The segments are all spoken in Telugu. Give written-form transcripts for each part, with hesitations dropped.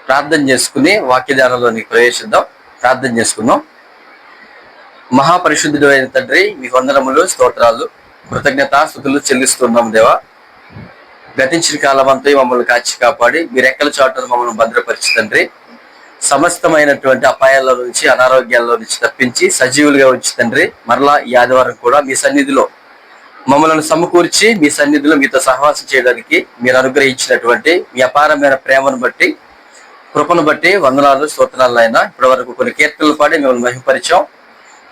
ప్రార్థన చేసుకుని వాక్యధారంలోనికి ప్రవేశిద్దాం. ప్రార్థన చేసుకుందాం. మహాపరిశుద్ధుడు అయిన తండ్రి, మీ వందనములు, స్తోత్రాలు, కృతజ్ఞతాస్తుతులు చెల్లిస్తున్నాం దేవా. గతించిన కాలం అంతా మమ్మల్ని కాచి కాపాడి మీ రెక్కల చాటును మమ్మల్ని భద్రపరిచి తండ్రి, సమస్తమైనటువంటి అపాయాల నుంచి, అనారోగ్యాల్లో నుంచి తప్పించి సజీవులుగా వచ్చి తండ్రి, మరలా ఈ ఆదివారం కూడా మీ సన్నిధిలో మమ్మల్ని సమకూర్చి మీ సన్నిధిలో మీతో సహవాసం చేయడానికి మీరు అనుగ్రహించినటువంటి మీ అపారమైన ప్రేమను బట్టి, కృపను బట్టి వందనాలు, స్తోత్రాలు అయినా. ఇప్పటి వరకు కొన్ని కీర్తనలు పాడి మిమ్మల్ని మహిమపరిచాం.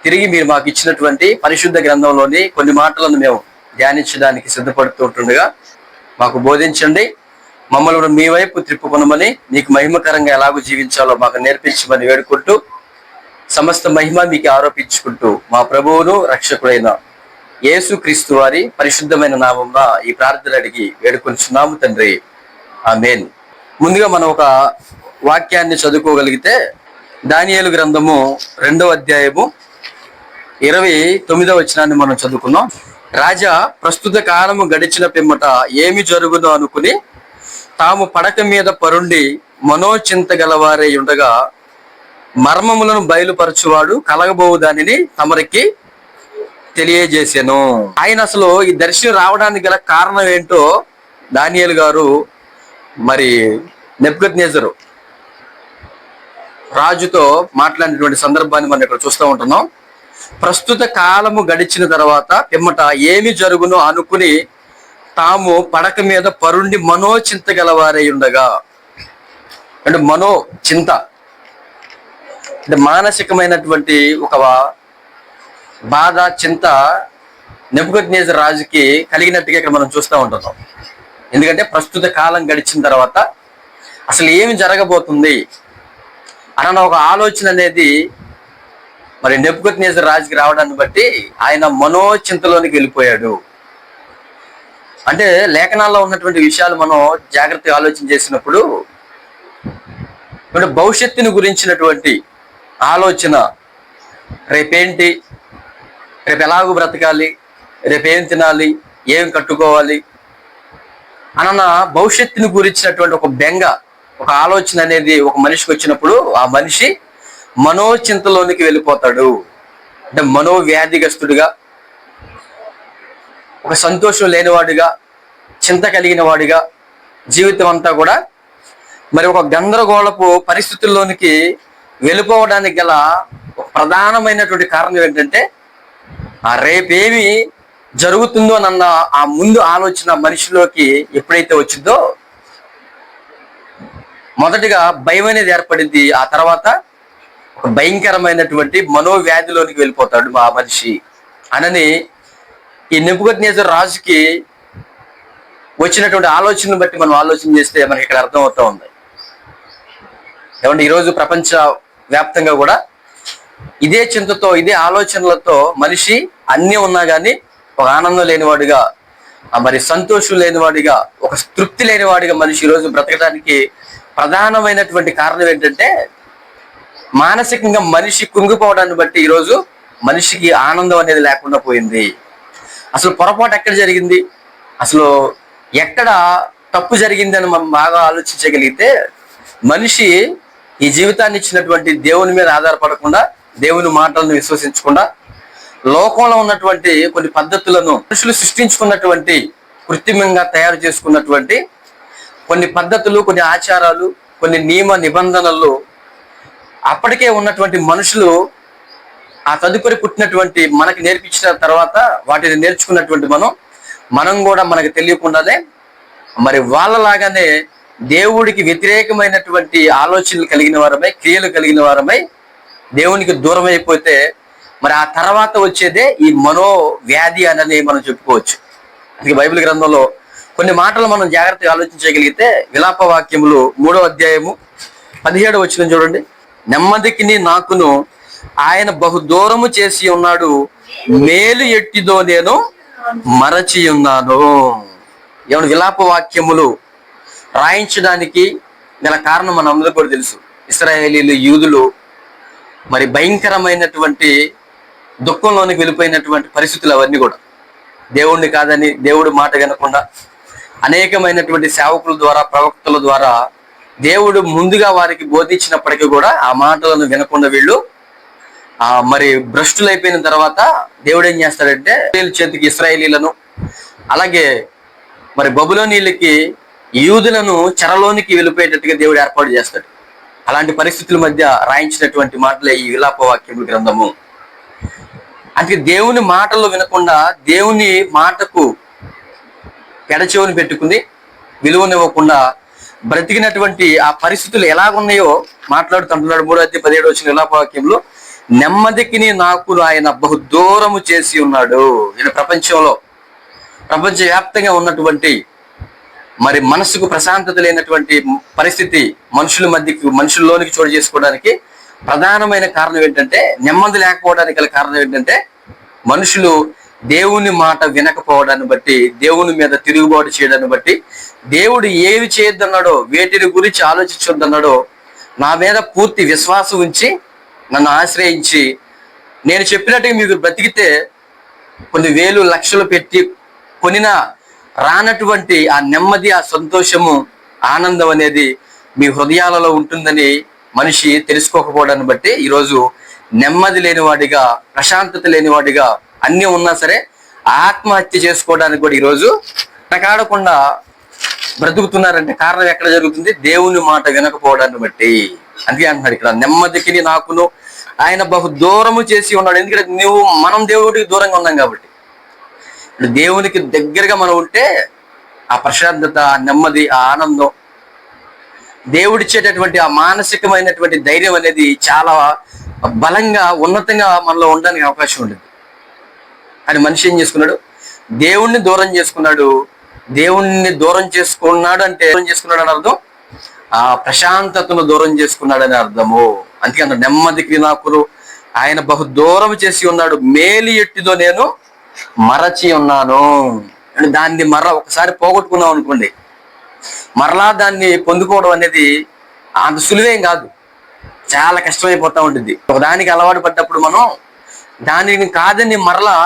తిరిగి మీరు మాకు ఇచ్చినటువంటి పరిశుద్ధ గ్రంథంలోని కొన్ని మాటలను మేము ధ్యానించడానికి సిద్ధపడుతుండగా మాకు బోధించండి. మమ్మల్ని మీ వైపు త్రిప్పుకొనమని, మీకు మహిమకరంగా ఎలాగో జీవించాలో మాకు నేర్పించమని వేడుకుంటూ, సమస్త మహిమ మీకు ఆరోపించుకుంటూ మా ప్రభువును రక్షకుడైన యేసు క్రీస్తు వారి పరిశుద్ధమైన నామంన ఈ ప్రార్థన అడిగి వేడుకొంచున్నాము తండ్రి, ఆమేన్. ముందుగా మనం ఒక వాక్యాన్ని చదువుకోగలిగితే, దానియేలు గ్రంథము 2వ అధ్యాయము 29వ వచనాన్ని మనం చదువుకున్నాం. రాజా ప్రస్తుత కాలము గడిచిన పిమ్మట ఏమి జరుగునో అనుకుని తాము పడక మీద పరుండి మనోచింత గలవారై ఉండగా, మర్మములను బయలుపరచువాడు కలగబోవు దానిని తమరికి తెలియజేశాను. ఆయన అసలు ఈ దర్శనం రావడానికి గల కారణం ఏంటో దానియేలు గారు మరి నెబుకద్నెజరు రాజుతో మాట్లాడినటువంటి సందర్భాన్ని మనం ఇక్కడ చూస్తూ ఉంటున్నాం. ప్రస్తుత కాలము గడిచిన తర్వాత పిమ్మట ఏమి జరుగునో అనుకుని తాము పడక మీద పరుండి మనోచింత గలవారై ఉండగా, అంటే మనోచింత అంటే మానసికమైనటువంటి ఒక బాధ, చింత నెబుకద్నెజరు రాజుకి కలిగినట్టుగా ఇక్కడ మనం చూస్తూ ఉంటున్నాం. ఎందుకంటే ప్రస్తుత కాలం గడిచిన తర్వాత అసలు ఏమి జరగబోతుంది అన్న ఒక ఆలోచన అనేది మరి నెబుకద్నెజరు రాజుకి రావడాన్ని బట్టి ఆయన మనోచింతలోనికి వెళ్ళిపోయాడు. అంటే లేఖనాల్లో ఉన్నటువంటి విషయాలు మనం జాగ్రత్తగా ఆలోచన చేసినప్పుడు భవిష్యత్తుని గురించినటువంటి ఆలోచన, రేపేంటి, రేపు ఎలాగూ బ్రతకాలి, రేపేం తినాలి, ఏం కట్టుకోవాలి అన్న భవిష్యత్తుని గురించినటువంటి ఒక బెంగ, ఒక ఆలోచన అనేది ఒక మనిషికి వచ్చినప్పుడు ఆ మనిషి మనోచింతలోనికి వెళ్ళిపోతాడు. అంటే మనోవ్యాధిగ్రస్తుడిగా, ఒక సంతోషం లేనివాడిగా, చింత కలిగిన వాడిగా జీవితం అంతా కూడా మరి ఒక గందరగోళపు పరిస్థితుల్లోనికి వెళ్ళిపోవడానికి గల ఒక ప్రధానమైనటువంటి కారణం ఏంటంటే, ఆ రేపేమి జరుగుతుందో అన్న ఆ ముందు ఆలోచన మనిషిలోకి ఎప్పుడైతే వచ్చిందో మొదటిగా భయం అనేది ఏర్పడింది. ఆ తర్వాత ఒక భయంకరమైనటువంటి మనోవ్యాధిలోనికి వెళ్ళిపోతాడు ఆ మనిషి అనని ఈ నెబుకద్నెజరు రాజుకి వచ్చినటువంటి ఆలోచనను బట్టి మనం ఆలోచన చేస్తే మనకి ఇక్కడ అర్థం అవుతా ఉంది. ఏమంటే ఈరోజు ప్రపంచ వ్యాప్తంగా కూడా ఇదే చింతతో, ఇదే ఆలోచనలతో మనిషి అన్నీ ఉన్నా కానీ ఒక ఆనందం లేనివాడిగా, మరి సంతోషం లేనివాడిగా, ఒక తృప్తి లేనివాడిగా మనిషి ఈరోజు బ్రతకడానికి ప్రధానమైనటువంటి కారణం ఏంటంటే, మానసికంగా మనిషి కుంగిపోవడాన్ని బట్టి ఈరోజు మనిషికి ఆనందం అనేది లేకుండా పోయింది. అసలు పొరపాటు ఎక్కడ జరిగింది, అసలు ఎక్కడ తప్పు జరిగిందని మనం బాగా ఆలోచించగలిగితే, మనిషి ఈ జీవితాన్ని ఇచ్చినటువంటి దేవుని మీద ఆధారపడకుండా, దేవుని మాటలను విశ్వసించకుండా, లోకంలో ఉన్నటువంటి కొన్ని పద్ధతులను మనుషులు సృష్టించుకున్నటువంటి, కృత్రిమంగా తయారు చేసుకున్నటువంటి కొన్ని పద్ధతులు, కొన్ని ఆచారాలు, కొన్ని నియమ నిబంధనలు అప్పటికే ఉన్నటువంటి మనుషులు ఆ తదుపరి పుట్టినటువంటి మనకి నేర్పించిన తర్వాత వాటిని నేర్చుకున్నటువంటి మనం కూడా మనకు తెలియకుండానే మరి వాళ్ళలాగానే దేవుడికి వ్యతిరేకమైనటువంటి ఆలోచనలు కలిగిన వారమై, క్రియలు కలిగిన వారమై దేవునికి దూరం అయిపోతే మరి ఆ తర్వాత వచ్చేదే ఈ మనోవ్యాధి అనేది మనం చెప్పుకోవచ్చు. అందుకే బైబిల్ గ్రంథంలో కొన్ని మాటలు మనం జాగ్రత్తగా ఆలోచించగలిగితే, విలాప వాక్యములు 3వ అధ్యాయము 17వ వచనం చూడండి. నెమ్మదికిని నాకును ఆయన బహు దూరము చేసి ఉన్నాడు, మేలు ఎట్టిదో నేను మరచి ఉన్నాను. ఏమన్నా విలాప వాక్యములు రాయించడానికి గల కారణం మన అందరికీ కూడా తెలుసు. ఇశ్రాయేలీలు, యూదులు మరి భయంకరమైనటువంటి దుఃఖంలోనికి వెళ్ళిపోయినటువంటి పరిస్థితులు అవన్నీ కూడా దేవుణ్ణి కాదని, దేవుడి మాట వినకుండా అనేకమైనటువంటి సేవకుల ద్వారా, ప్రవక్తల ద్వారా దేవుడు ముందుగా వారికి బోధించినప్పటికీ కూడా ఆ మాటలను వినకుండా వీళ్ళు మరి భ్రష్టులైపోయిన తర్వాత దేవుడు ఏం చేస్తాడంటే చేతికి ఇశ్రాయేలీలను, అలాగే మరి బబులోనీయులకి యూదులను చెరలోనికి వెళ్ళిపోయేటట్టుగా దేవుడు ఏర్పాటు చేస్తాడు. అలాంటి పరిస్థితుల మధ్య రాయించినటువంటి మాటలే ఈ విలాప వాక్యముల గ్రంథము. అందుకే దేవుని మాటలు వినకుండా దేవుని మాటకు పెడచెవుని పెట్టుకుని విలువనివ్వకుండా బ్రతికినటువంటి ఆ పరిస్థితులు ఎలాగున్నాయో మాట్లాడుతుంటున్నాడు. 3:17 విలాప వాక్యంలో, నెమ్మదికిని నాకు ఆయన బహు దూరము చేసి ఉన్నాడు. ఈయన ప్రపంచవ్యాప్తంగా ఉన్నటువంటి మరి మనసుకు ప్రశాంతత లేనటువంటి పరిస్థితి మనుషుల్లోనికి చోటు చేసుకోవడానికి ప్రధానమైన కారణం ఏంటంటే, నెమ్మది లేకపోవడానికి గల కారణం ఏంటంటే, మనుషులు దేవుని మాట వినకపోవడాన్ని బట్టి, దేవుని మీద తిరుగుబాటు చేయడాన్ని బట్టి, దేవుడు ఏవి చేయొద్దన్నాడో, వేటిని గురించి ఆలోచించొద్దన్నాడో నా మీద పూర్తి విశ్వాసం ఉంచి నన్ను ఆశ్రయించి నేను చెప్పినట్టుగా మీకు బ్రతికితే కొన్ని వేలు లక్షలు పెట్టి కొనిన రానటువంటి ఆ నెమ్మది, ఆ సంతోషము, ఆనందం అనేది మీ హృదయాలలో ఉంటుందని మనిషి తెలుసుకోకపోవడాన్ని బట్టి ఈరోజు నెమ్మది లేనివాడిగా, ప్రశాంతత లేనివాడిగా, అన్నీ ఉన్నా సరే ఆత్మహత్య చేసుకోవడానికి కూడా ఈరోజు టకాడకుండా బ్రతుకుతున్నారంటే కారణం ఎక్కడ జరుగుతుంది? దేవుని మాట వినకపోవడాన్ని బట్టి. అందుకే అంటున్నాడు ఇక్కడ, నెమ్మదికి నాకును ఆయన బహు దూరము చేసి ఉన్నాడు. ఎందుకంటే మనం దేవుడికి దూరంగా ఉన్నాం కాబట్టి. దేవునికి దగ్గరగా మనం ఉంటే ఆ ప్రశాంతత, ఆ నెమ్మది, ఆ ఆనందం, దేవుడిచ్చేటటువంటి ఆ మానసికమైనటువంటి ధైర్యం అనేది చాలా బలంగా, ఉన్నతంగా మనలో ఉండడానికి అవకాశం ఉంటుంది. కానీ మనిషి ఏం చేసుకున్నాడు? దేవుణ్ణి దూరం చేసుకున్నాడు. దేవుణ్ణి దూరం చేసుకున్నాడు అంటే దూరం చేసుకున్నాడు అని అర్థం, ఆ ప్రశాంతతను దూరం చేసుకున్నాడని అర్థము. అందుకే అంత నెమ్మదికి నాకు ఆయన బహు దూరం చేసి ఉన్నాడు. మేలు ఎట్టిదో నేను మరచి ఉన్నాను. అంటే దాన్ని ఒకసారి పోగొట్టుకున్నాం అనుకోండి, మరలా దాన్ని పొందుకోవడం అనేది అంత సులువేం కాదు, చాలా కష్టమైపోతా ఉంటుంది. ఒకదానికి అలవాటు పడ్డప్పుడు మనం దానిని కాదని మరలా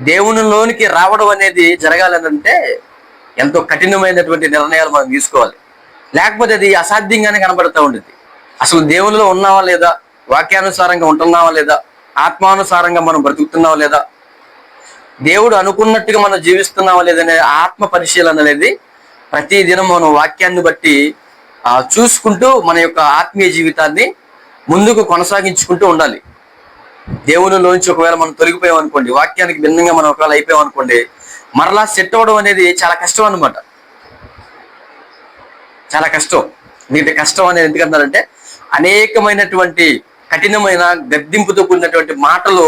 దేవునిలోనికి రావడం అనేది జరగాలనంటే ఎంతో కఠినమైనటువంటి నిర్ణయాలు మనం తీసుకోవాలి. లేకపోతే అది అసాధ్యంగానే కనబడుతూ ఉంటుంది. అసలు దేవునిలో ఉన్నావా లేదా, వాక్యానుసారంగా ఉంటున్నావా లేదా, ఆత్మానుసారంగా మనం బ్రతుకుతున్నావా లేదా, దేవుడు అనుకున్నట్టుగా మనం జీవిస్తున్నావా లేదనే ఆత్మ పరిశీలన అనేది ప్రతి దినం మనం వాక్యాన్ని బట్టి చూసుకుంటూ మన యొక్క ఆత్మీయ జీవితాన్ని ముందుకు కొనసాగించుకుంటూ ఉండాలి. దేవునిలోంచి ఒకవేళ మనం తొలగిపోయాం అనుకోండి, వాక్యానికి భిన్నంగా మనం ఒకవేళ అయిపోయాం అనుకోండి, మరలా సెట్ అవ్వడం అనేది చాలా కష్టం అన్నమాట. చాలా కష్టం. దీంట్లో కష్టం అనేది ఎందుకంటారంటే, అనేకమైనటువంటి కఠినమైన గద్దింపుతో కూడినటువంటి మాటలు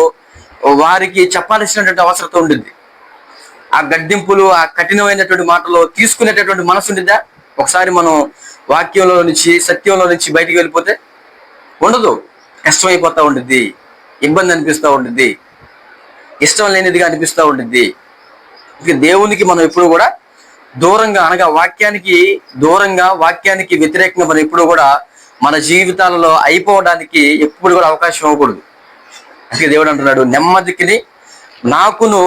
వారికి చెప్పాల్సినటువంటి అవసరం ఉంటుంది. ఆ గద్దింపులు, ఆ కఠినమైనటువంటి మాటలు తీసుకునేటటువంటి మనసు ఉంటుందా? ఒకసారి మనం వాక్యంలో నుంచి, సత్యంలో నుంచి బయటికి వెళ్ళిపోతే ఉండదు. కష్టమైపోతూ ఉంటుంది, ఇబ్బంది అనిపిస్తూ ఉంటుంది, ఇష్టం లేనిదిగా అనిపిస్తూ ఉంటుంది. ఇక దేవునికి మనం ఎప్పుడు కూడా దూరంగా, అనగా వాక్యానికి దూరంగా, వాక్యానికి వ్యతిరేకంగా మనం ఎప్పుడు కూడా మన జీవితాలలో అయిపోవడానికి ఎప్పుడు కూడా అవకాశం ఇవ్వకూడదు. అందుకే దేవుడు అంటున్నాడు, నెమ్మదికి నాకును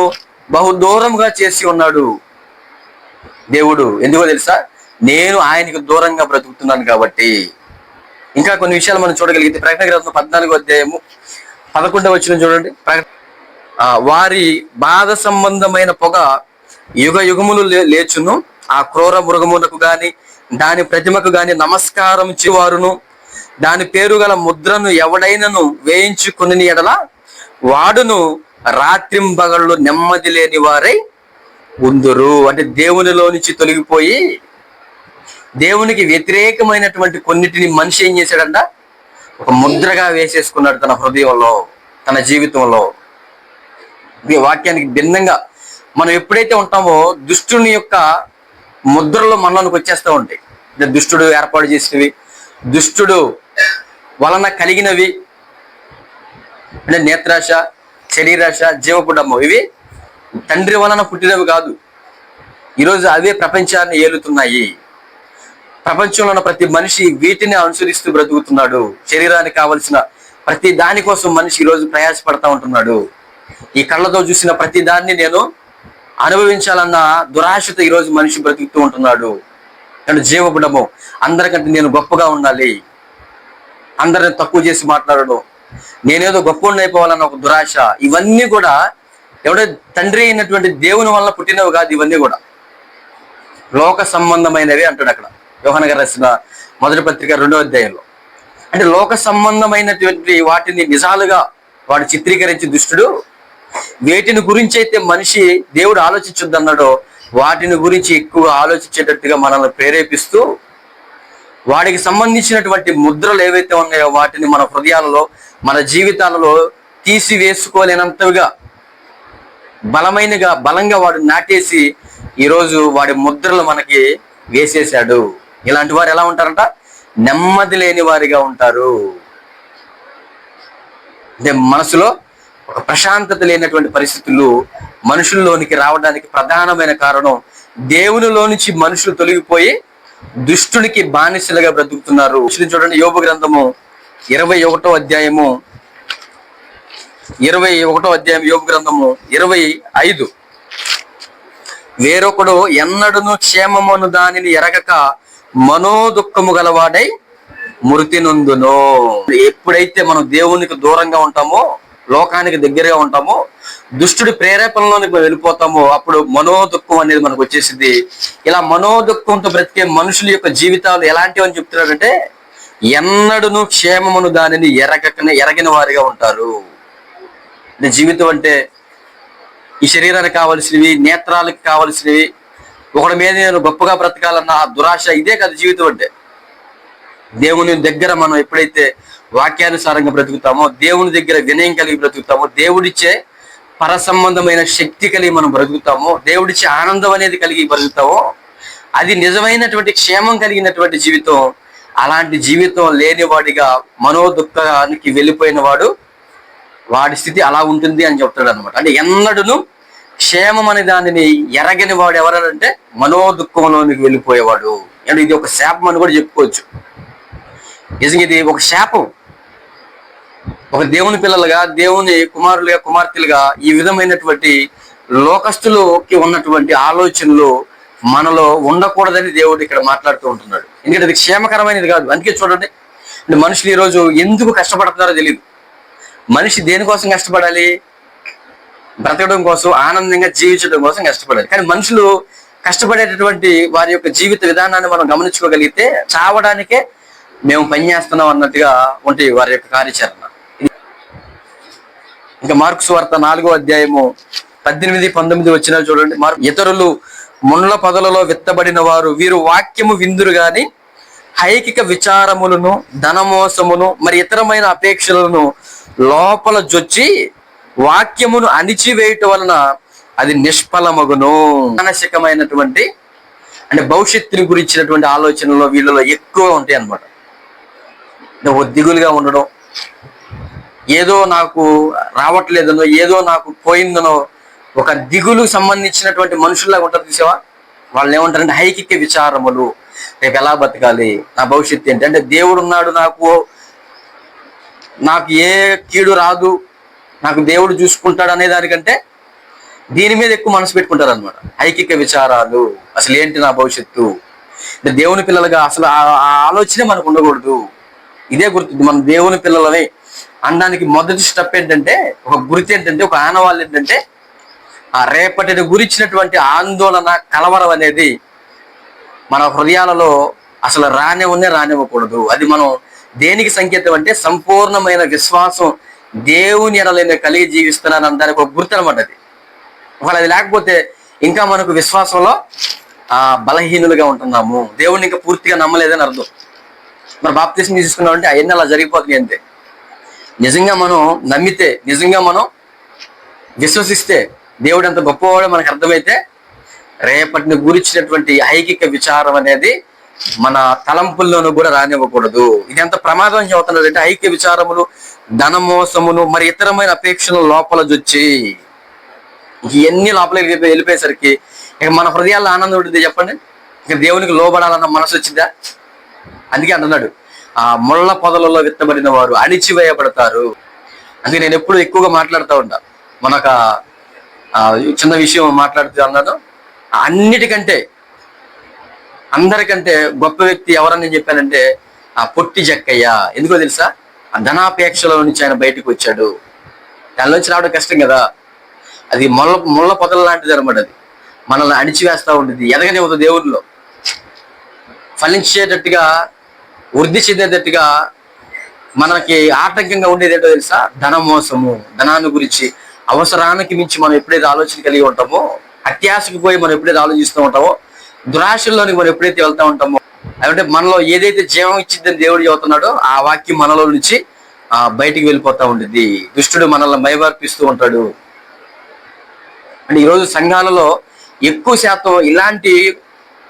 బహు దూరంగా చేసి ఉన్నాడు. దేవుడు ఎందుకో తెలుసా? నేను ఆయనకు దూరంగా బ్రతుకుతున్నాను కాబట్టి. ఇంకా కొన్ని విషయాలు మనం చూడగలిగితే ప్రకటన గ్రంథం 14:11 చూడండి. వారి బాధ సంబంధమైన పొగ యుగ యుగములు లేచును. ఆ క్రూర మృగములకు గాని దాని ప్రతిమకు గాని నమస్కారం చేవారును, దాని పేరు గల ముద్రను ఎవడైనను వేయించుకుని ఎడల వాడును రాత్రింబగళ్ళు నెమ్మది లేని వారై ఉందురు. అంటే దేవునిలో నుంచి తొలగిపోయి దేవునికి వ్యతిరేకమైనటువంటి కొన్నిటిని మనిషి ఏం చేశాడంట? ఒక ముద్రగా వేసేసుకున్నాడు తన హృదయంలో, తన జీవితంలో. వాక్యానికి భిన్నంగా మనం ఎప్పుడైతే ఉంటామో దుష్టుని యొక్క ముద్రలు మనలోనికి వచ్చేస్తూ ఉంటాయి. దుష్టుడు ఏర్పాటు చేసినవి, దుష్టుడు వలన కలిగినవి, అంటే నేత్రాశ, శరీరాశ, జీవపుడము, ఇవి తండ్రి వలన పుట్టినవి కాదు. ఈరోజు అవే ప్రపంచాన్ని ఏలుతున్నాయి. ప్రపంచంలో ఉన్న ప్రతి మనిషి వీటిని అనుసరిస్తూ బ్రతుకుతున్నాడు. శరీరానికి కావలసిన ప్రతి దానికోసం మనిషి ఈరోజు ప్రయాసపడతా ఉంటున్నాడు. ఈ కళ్ళతో చూసిన ప్రతి దాన్ని నేను అనుభవించాలన్న దురాశతో ఈరోజు మనిషి బ్రతుకుతూ ఉంటున్నాడు. అంటే జీవగుణము, అందరికంటే నేను గొప్పగా ఉండాలి, అందరిని తక్కువ చేసి మాట్లాడడం, నేనేదో గొప్ప అయిపోవాలన్న ఒక దురాశ, ఇవన్నీ కూడా ఎవడో తండ్రి అయినటువంటి దేవుని వల్ల పుట్టినవి కాదు. ఇవన్నీ కూడా లోక సంబంధమైనవి అంటాడు అక్కడ యోహాను గారు రాసిన మొదటి పత్రిక 2వ అధ్యాయంలో. అంటే లోక సంబంధమైనటువంటి వాటిని నిజాలుగా వాడు చిత్రీకరించి దుష్టుడు వేటిని గురించి అయితే మనిషి దేవుడు ఆలోచించొద్దన్నాడో వాటిని గురించి ఎక్కువ ఆలోచించేటట్టుగా మనల్ని ప్రేరేపిస్తూ వాడికి సంబంధించినటువంటి ముద్రలు ఏవైతే ఉన్నాయో వాటిని మన హృదయాలలో, మన జీవితాలలో తీసివేసుకోలేనంతగా బలంగా వాడు నాటేసి ఈరోజు వాడి ముద్రలు మనకి వేసేశాడు. ఇలాంటి వారు ఎలా ఉంటారంట? నెమ్మది లేని వారిగా ఉంటారు. అంటే మనసులో ఒక ప్రశాంతత లేనటువంటి పరిస్థితులు మనుషుల్లోనికి రావడానికి ప్రధానమైన కారణం దేవునిలో నుంచి మనుషులు తొలగిపోయి దుష్టునికి బానిసలుగా బ్రతుకుతున్నారు. చూడండి, యోబు గ్రంథము 21వ అధ్యాయము యోబు గ్రంథము 25. వేరొకడు ఎన్నడును క్షేమమును దానిని ఎరగక మనోదుఃఖము గలవాడై మృతి నొందును. ఎప్పుడైతే మనం దేవునికి దూరంగా ఉంటామో, లోకానికి దగ్గరగా ఉంటామో, దుష్టుడి ప్రేరేపణలోనికి వెళ్ళిపోతామో అప్పుడు మనోదుఃఖం అనేది మనకు వచ్చేసింది. ఇలా మనోదుఃఖంతో బ్రతికే మనుషుల యొక్క జీవితాలు ఎలాంటివి అని చెప్తున్నారంటే ఎన్నడును క్షేమమును దానిని ఎరగిన వారిగా ఉంటారు. జీవితం అంటే ఈ శరీరానికి కావలసినవి, నేత్రాలకు కావలసినవి, ఒకటి మీద నేను గొప్పగా బ్రతకాలన్న ఆ దురాశ, ఇదే కదా జీవితం అంటే. దేవుని దగ్గర మనం ఎప్పుడైతే వాక్యానుసారంగా బ్రతుకుతామో, దేవుని దగ్గర వినయం కలిగి బ్రతుకుతామో, దేవుడిచ్చే పర సంబంధమైన శక్తి కలిగి మనం బ్రతుకుతామో, దేవుడిచ్చే ఆనందం అనేది కలిగి బ్రతుకుతామో, అది నిజమైనటువంటి క్షేమం కలిగినటువంటి జీవితం. అలాంటి జీవితం లేనివాడిగా మనోదుఃఖానికి వెళ్ళిపోయిన వాడి స్థితి అలా ఉంటుంది అని చెప్తాడు అనమాట. అంటే ఎన్నడును క్షేమం అనే దానిని ఎరగని వాడు ఎవరంటే మనోదుఃఖంలోనికి వెళ్ళిపోయేవాడు. అంటే ఇది ఒక శాపం అని కూడా చెప్పుకోవచ్చు. నిజంగా ఇది ఒక శాపం. ఒక దేవుని పిల్లలుగా, దేవుని కుమారులుగా, కుమార్తెలుగా ఈ విధమైనటువంటి లోకస్తులకి ఉన్నటువంటి ఆలోచనలు మనలో ఉండకూడదని దేవుడు ఇక్కడ మాట్లాడుతూ ఉంటున్నాడు. ఎందుకంటే అది క్షేమకరమైనది కాదు. అందుకే చూడండి, మనుషులు ఈరోజు ఎందుకు కష్టపడుతున్నారో తెలియదు. మనిషి దేనికోసం కష్టపడాలి? బ్రతకడం కోసం, ఆనందంగా జీవించడం కోసం కష్టపడాలి. కానీ మనుషులు కష్టపడేటటువంటి వారి యొక్క జీవిత విధానాన్ని మనం గమనించుకోగలిగితే చావడానికే మేము పనిచేస్తున్నాం అన్నట్టుగా ఉంటాయి వారి యొక్క కార్యాచరణ. ఇంకా మార్కు సువార్త 4వ అధ్యాయము 18-19 వచ్చినా చూడండి. ఇతరులు ముండ్ల పొదలలో విత్తబడిన వారు, వీరు వాక్యము విందురు గాని ఐకిక విచారములను, ధనమోసమును, మరి ఇతరమైన అపేక్షలను లోపల జొచ్చి వాక్యమును అణిచివేయటం వలన అది నిష్ఫలమగును. మానసికమైనటువంటి అంటే భవిష్యత్తుని గురించినటువంటి ఆలోచనలు వీళ్ళలో ఎక్కువ ఉంటాయి అన్నమాట. దిగులుగా ఉండడం, ఏదో నాకు రావట్లేదనో, ఏదో నాకు పోయిందనో ఒక దిగులు సంబంధించినటువంటి మనుషుల్లాగా ఉంటారు. చూసావా? వాళ్ళు ఏమంటారంటే ఐకిక విచారములు, రేపు ఎలా బతకాలి, నా భవిష్యత్తు ఏంటి, అంటే దేవుడు ఉన్నాడు, నాకు ఏ కీడు రాదు, నాకు దేవుడు చూసుకుంటాడు అనే దానికంటే దీని మీద ఎక్కువ మనసు పెట్టుకుంటారు అనమాట. ఐకిక విచారాలు, అసలు ఏంటి నా భవిష్యత్తు. అంటే దేవుని పిల్లలుగా అసలు ఆ ఆలోచనే మనకు ఉండకూడదు. ఇదే గుర్తు, మనం దేవుని పిల్లలమే అనడానికి మొదటి స్టెప్ ఏంటంటే, ఒక గుర్తు ఏంటంటే, ఒక ఆనవాళ్ళు ఏంటంటే ఆ రేపటిని గురించినటువంటి ఆందోళన, కలవరం అనేది మన హృదయాలలో అసలు రానివ్వకూడదు. అది మనం దేనికి సంకేతం అంటే సంపూర్ణమైన విశ్వాసం దేవుని ఎడలైన కలిగి జీవిస్తున్నాను దానికి ఒక గుర్తు అనమాట. అది ఒకవేళ అది లేకపోతే ఇంకా మనకు విశ్వాసంలో బలహీనులుగా ఉంటున్నాము, దేవుడిని ఇంకా పూర్తిగా నమ్మలేదని అర్థం. మరి బాప్తిస్మం తీసుకున్నామంటే అవన్నీ అలా జరిగిపోతుంది అంతే. నిజంగా మనం నమ్మితే, నిజంగా మనం విశ్వసిస్తే, దేవుడు ఎంత గొప్పవాడో మనకు అర్థమైతే రేపటిని గురించినటువంటి ఐకిక విచారం అనేది మన తలంపుల్లోనూ కూడా రానివ్వకూడదు. ఇది ఎంత ప్రమాదం అని చెబుతున్నారు అంటే ఐక్య విచారములు, ధనమోసమును, మరి ఇతరమైన అపేక్షలు లోపల జొచ్చి, ఇవన్నీ లోపల వెళ్ళిపోయేసరికి ఇక మన హృదయాల్లో ఆనందం ఉంటుంది. చెప్పండి, ఇక దేవునికి లోబడాలన్న మనసు వచ్చిందా? అందుకే అంటున్నాడు, ఆ ముళ్ళ పొదలలో విత్తబడిన వారు అణిచివేయబడతారు. అందుకే నేను ఎప్పుడు ఎక్కువగా మాట్లాడుతూ ఉంటా. మనకు చిన్న విషయం మాట్లాడుతూ అన్నాను, అందరికంటే గొప్ప వ్యక్తి ఎవరని నేను చెప్పానంటే ఆ పొట్టి జక్కయ్య. ఎందుకో తెలుసా? ఆ ధనాపేక్షలో నుంచి ఆయన బయటకు వచ్చాడు. దానిలోంచి రావడం కష్టం కదా. అది ముళ్ళ పొదల లాంటిది అనమాట. అది మనల్ని అణిచివేస్తా ఉంటుంది, ఎదగనివ్వదు దేవుల్లో. ఫలించేటట్టుగా, వృద్ధి చెందేటట్టుగా మనకి ఆటంకంగా ఉండేది ఏంటో తెలుసా? ధనమోసము. ధనాన్ని గురించి అవసరానికి మించి మనం ఎప్పుడైతే ఆలోచన కలిగి ఉంటామో, అత్యాశకు పోయి మనం ఎప్పుడైతే ఆలోచిస్తూ ఉంటామో, దురాశల్లోనికి మనం ఎప్పుడైతే వెళ్తా ఉంటామో, అంటే మనలో ఏదైతే జీవం ఇచ్చిందని దేవుడు చెబుతున్నాడో ఆ వాక్యం మనలో నుంచి బయటికి వెళ్ళిపోతా ఉంటుంది. దుష్టుడు మనల్ని మైమర్పిస్తూ ఉంటాడు. అంటే ఈరోజు సంఘాలలో ఎక్కువ శాతం ఇలాంటి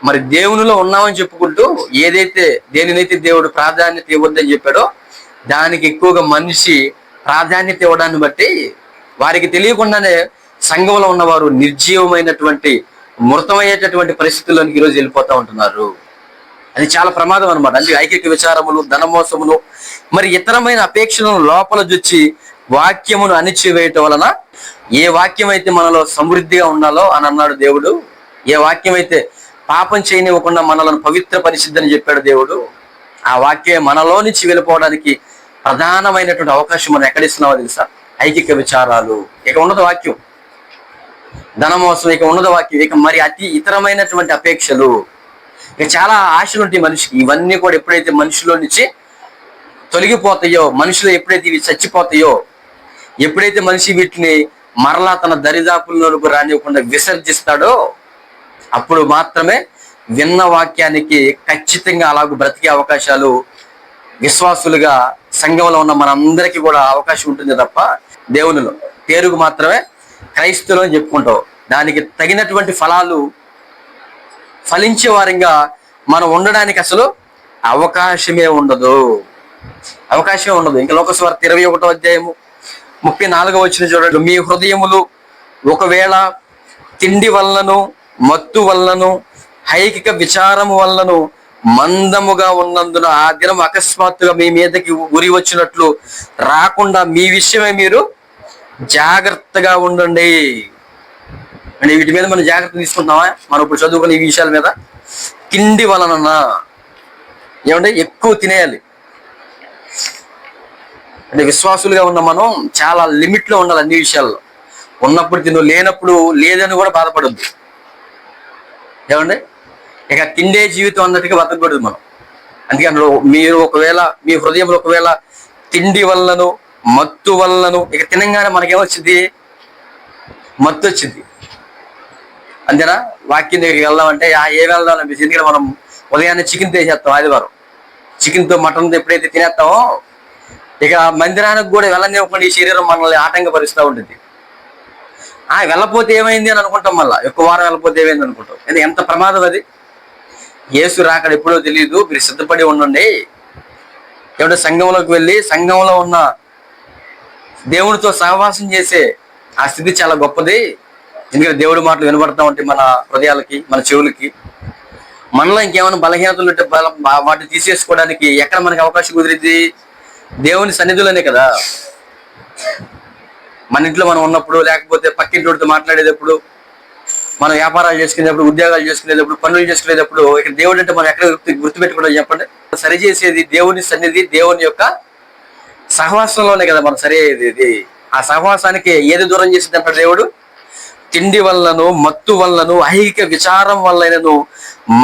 మరి దేవునిలో ఉన్నామని చెప్పుకుంటూ దేనినైతే దేవుడు ప్రాధాన్యత ఇవ్వద్దని చెప్పాడో దానికి ఎక్కువగా మనిషి ప్రాధాన్యత ఇవ్వడాన్ని బట్టి వారికి తెలియకుండానే సంఘంలో ఉన్నవారు నిర్జీవమైనటువంటి మృతమయ్యేటటువంటి పరిస్థితుల్లోనికి ఈరోజు వెళ్ళిపోతా ఉంటున్నారు. అది చాలా ప్రమాదం అనమాట. అంటే ఐకిక విచారములు, ధనమోసములు, మరి ఇతరమైన అపేక్షలను లోపల జొచ్చి వాక్యమును అణిచివేయటం వలన ఏ వాక్యం అయితే మనలో సమృద్ధిగా ఉండాలో అని అన్నాడు దేవుడు, ఏ వాక్యం అయితే పాపం చేయనివ్వకుండా మనలను పవిత్ర పరిశుద్ధని చెప్పాడు దేవుడు, ఆ వాక్యం మనలో నుంచి వెళ్ళిపోవడానికి ప్రధానమైనటువంటి అవకాశం మనం ఎక్కడిస్తున్నావో తెలుసా? ఐకిక విచారాలు. ఇక ఉన్నది వాక్యం. ధనమోసం ఇక ఉన్నది వాక్యం. ఇక మరి ఇతరమైనటువంటి అపేక్షలు, ఇక చాలా ఆశలు ఉంటాయి మనిషికి. ఇవన్నీ కూడా ఎప్పుడైతే మనిషిలో నుంచి తొలగిపోతాయో, మనుషులు ఎప్పుడైతే ఇవి చచ్చిపోతాయో, ఎప్పుడైతే మనిషి వీటిని మరలా తన దరిదాపుల్లోకి రానివ్వకుండా విసర్జిస్తాడో అప్పుడు మాత్రమే విన్న వాక్యానికి ఖచ్చితంగా అలాగూ బ్రతికే అవకాశాలు విశ్వాసులుగా సంఘంలో ఉన్న మనందరికీ కూడా అవకాశం ఉంటుంది తప్ప దేవునిలో పేరుకు మాత్రమే క్రైస్తవులు అని చెప్పుకుంటావు. దానికి తగినటువంటి ఫలాలు ఫలించే వారంగా మనం ఉండడానికి అసలు అవకాశమే ఉండదు. ఇంకా లోకస్వార్త 21వ అధ్యాయము 34వ వచనం చూడండి. మీ హృదయములు ఒకవేళ తిండి వలనను, మత్తు వలనను, ఐకిక విచారము వలనను మందముగా ఉన్నందున ఆ దినం అకస్మాత్తుగా మీ మీదకి ఉరి వచ్చినట్లు రాకుండా మీ విషయమే మీరు జాగ్రత్తగా ఉండండి. అంటే వీటి మీద మనం జాగ్రత్త తీసుకుంటున్నామా? మనం ఇప్పుడు చదువుకునే ఈ విషయాల మీద. తిండి వలన ఏమంటే ఎక్కువ తినేయాలి. అంటే విశ్వాసులుగా ఉన్న మనం చాలా లిమిట్ లో ఉండాలి అన్ని విషయాల్లో. ఉన్నప్పుడు తిను, లేనప్పుడు లేదని కూడా బాధపడద్దు. ఏమండి? ఇక తిండే జీవితం అన్నట్టుగా బతకూడదు మనం. అందుకే మీరు ఒకవేళ మీ హృదయంలో ఒకవేళ తిండి వలనను, మత్తు వలనను, ఇక తినంగానే మనకేమొచ్చింది? మత్తు వచ్చింది. అంతేనా? వాక్యం దగ్గరికి వెళ్దామంటే ఏం వెళ్దాం అనిపిస్తుంది. ఎందుకంటే మనం ఉదయాన్నే చికెన్ తీసేస్తాం. ఆదివారం చికెన్తో మటన్తో ఎప్పుడైతే తినేస్తామో ఇక మందిరానికి కూడా వెళ్ళనివ్వకుండా ఈ శరీరం మనల్ని ఆటంకపరుస్తూ ఉంటుంది. వెళ్ళపోతే ఏమైంది అని అనుకుంటాం. మళ్ళీ ఎక్కువ వారం వెళ్ళపోతే ఏమైంది అనుకుంటాం. ఎంత ప్రమాదం అది. యేసు రాకడ ఎప్పుడో తెలియదు. మీరు సిద్ధపడి ఉండండి. ఏమంటే సంఘంలోకి వెళ్ళి సంఘంలో ఉన్న దేవునితో సహవాసం చేసే ఆ స్థితి చాలా గొప్పది. ఎందుకంటే దేవుడి మాటలు వినబడతా ఉంటాయి మన హృదయాలకి, మన చెవులకి. మనలో ఇంకేమైనా బలహీనతలు ఉంటే వాటిని తీసేసుకోవడానికి ఎక్కడ మనకి అవకాశం కుదిరింది? దేవుని సన్నిధిలోనే కదా. మన ఇంట్లో మనం ఉన్నప్పుడు, లేకపోతే పక్కింటితో మాట్లాడేటప్పుడు, మనం వ్యాపారాలు చేసుకునేటప్పుడు, ఉద్యోగాలు చేసుకునేటప్పుడు, పనులు చేసుకునేటప్పుడు ఇక్కడ దేవుడు అంటే మనం ఎక్కడ గుర్తుపెట్టుకోవడం చెప్పండి. సరిచేసేది దేవుని సన్నిధి, దేవుని యొక్క సహవాసంలోనే కదా మనం సరైనది. ఆ సహవాసానికి ఏది దూరం చేసింది అంటాడు దేవుడు? తిండి వలనను, మత్తు వలనను, ఐహిక విచారం వలనను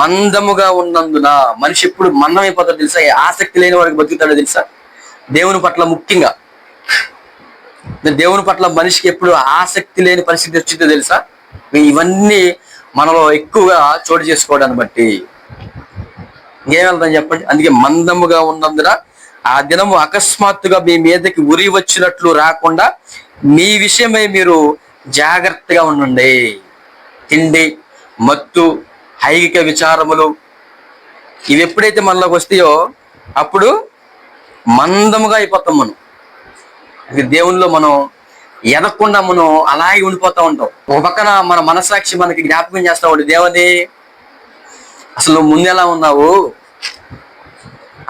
మందముగా ఉన్నందున. మనిషి ఎప్పుడు మందం అయిపోతాడు తెలుసా? ఆసక్తి లేని వాడికి బతుకుతాడో తెలుసా? దేవుని పట్ల ముఖ్యంగా దేవుని పట్ల మనిషికి ఎప్పుడు ఆసక్తి లేని పరిస్థితి వచ్చిందో తెలుసా? ఇవన్నీ మనలో ఎక్కువగా చోటు చేసుకోవడాన్ని బట్టి ఏం వెళ్తాం చెప్పండి. అందుకే మందముగా ఉన్నందున ఆ దినము అకస్మాత్తుగా మీ మీదకి ఉరి వచ్చినట్లు రాకుండా మీ విషయమై మీరు జాగ్రత్తగా ఉండండి. తిండి, మత్తు, ఐహిక విచారములు ఇవి ఎప్పుడైతే మనలోకి వస్తాయో అప్పుడు మందముగా అయిపోతాం మనం. దేవునిలో మనం ఎదగకుండా మనం అలాగే ఉండిపోతా ఉంటాం. ఒక పక్కన మన మనస్సాక్షి మనకి జ్ఞాపకం చేస్తా ఉంటుంది, దేవుని అసలు నువ్వు ముందెలా ఉన్నావు,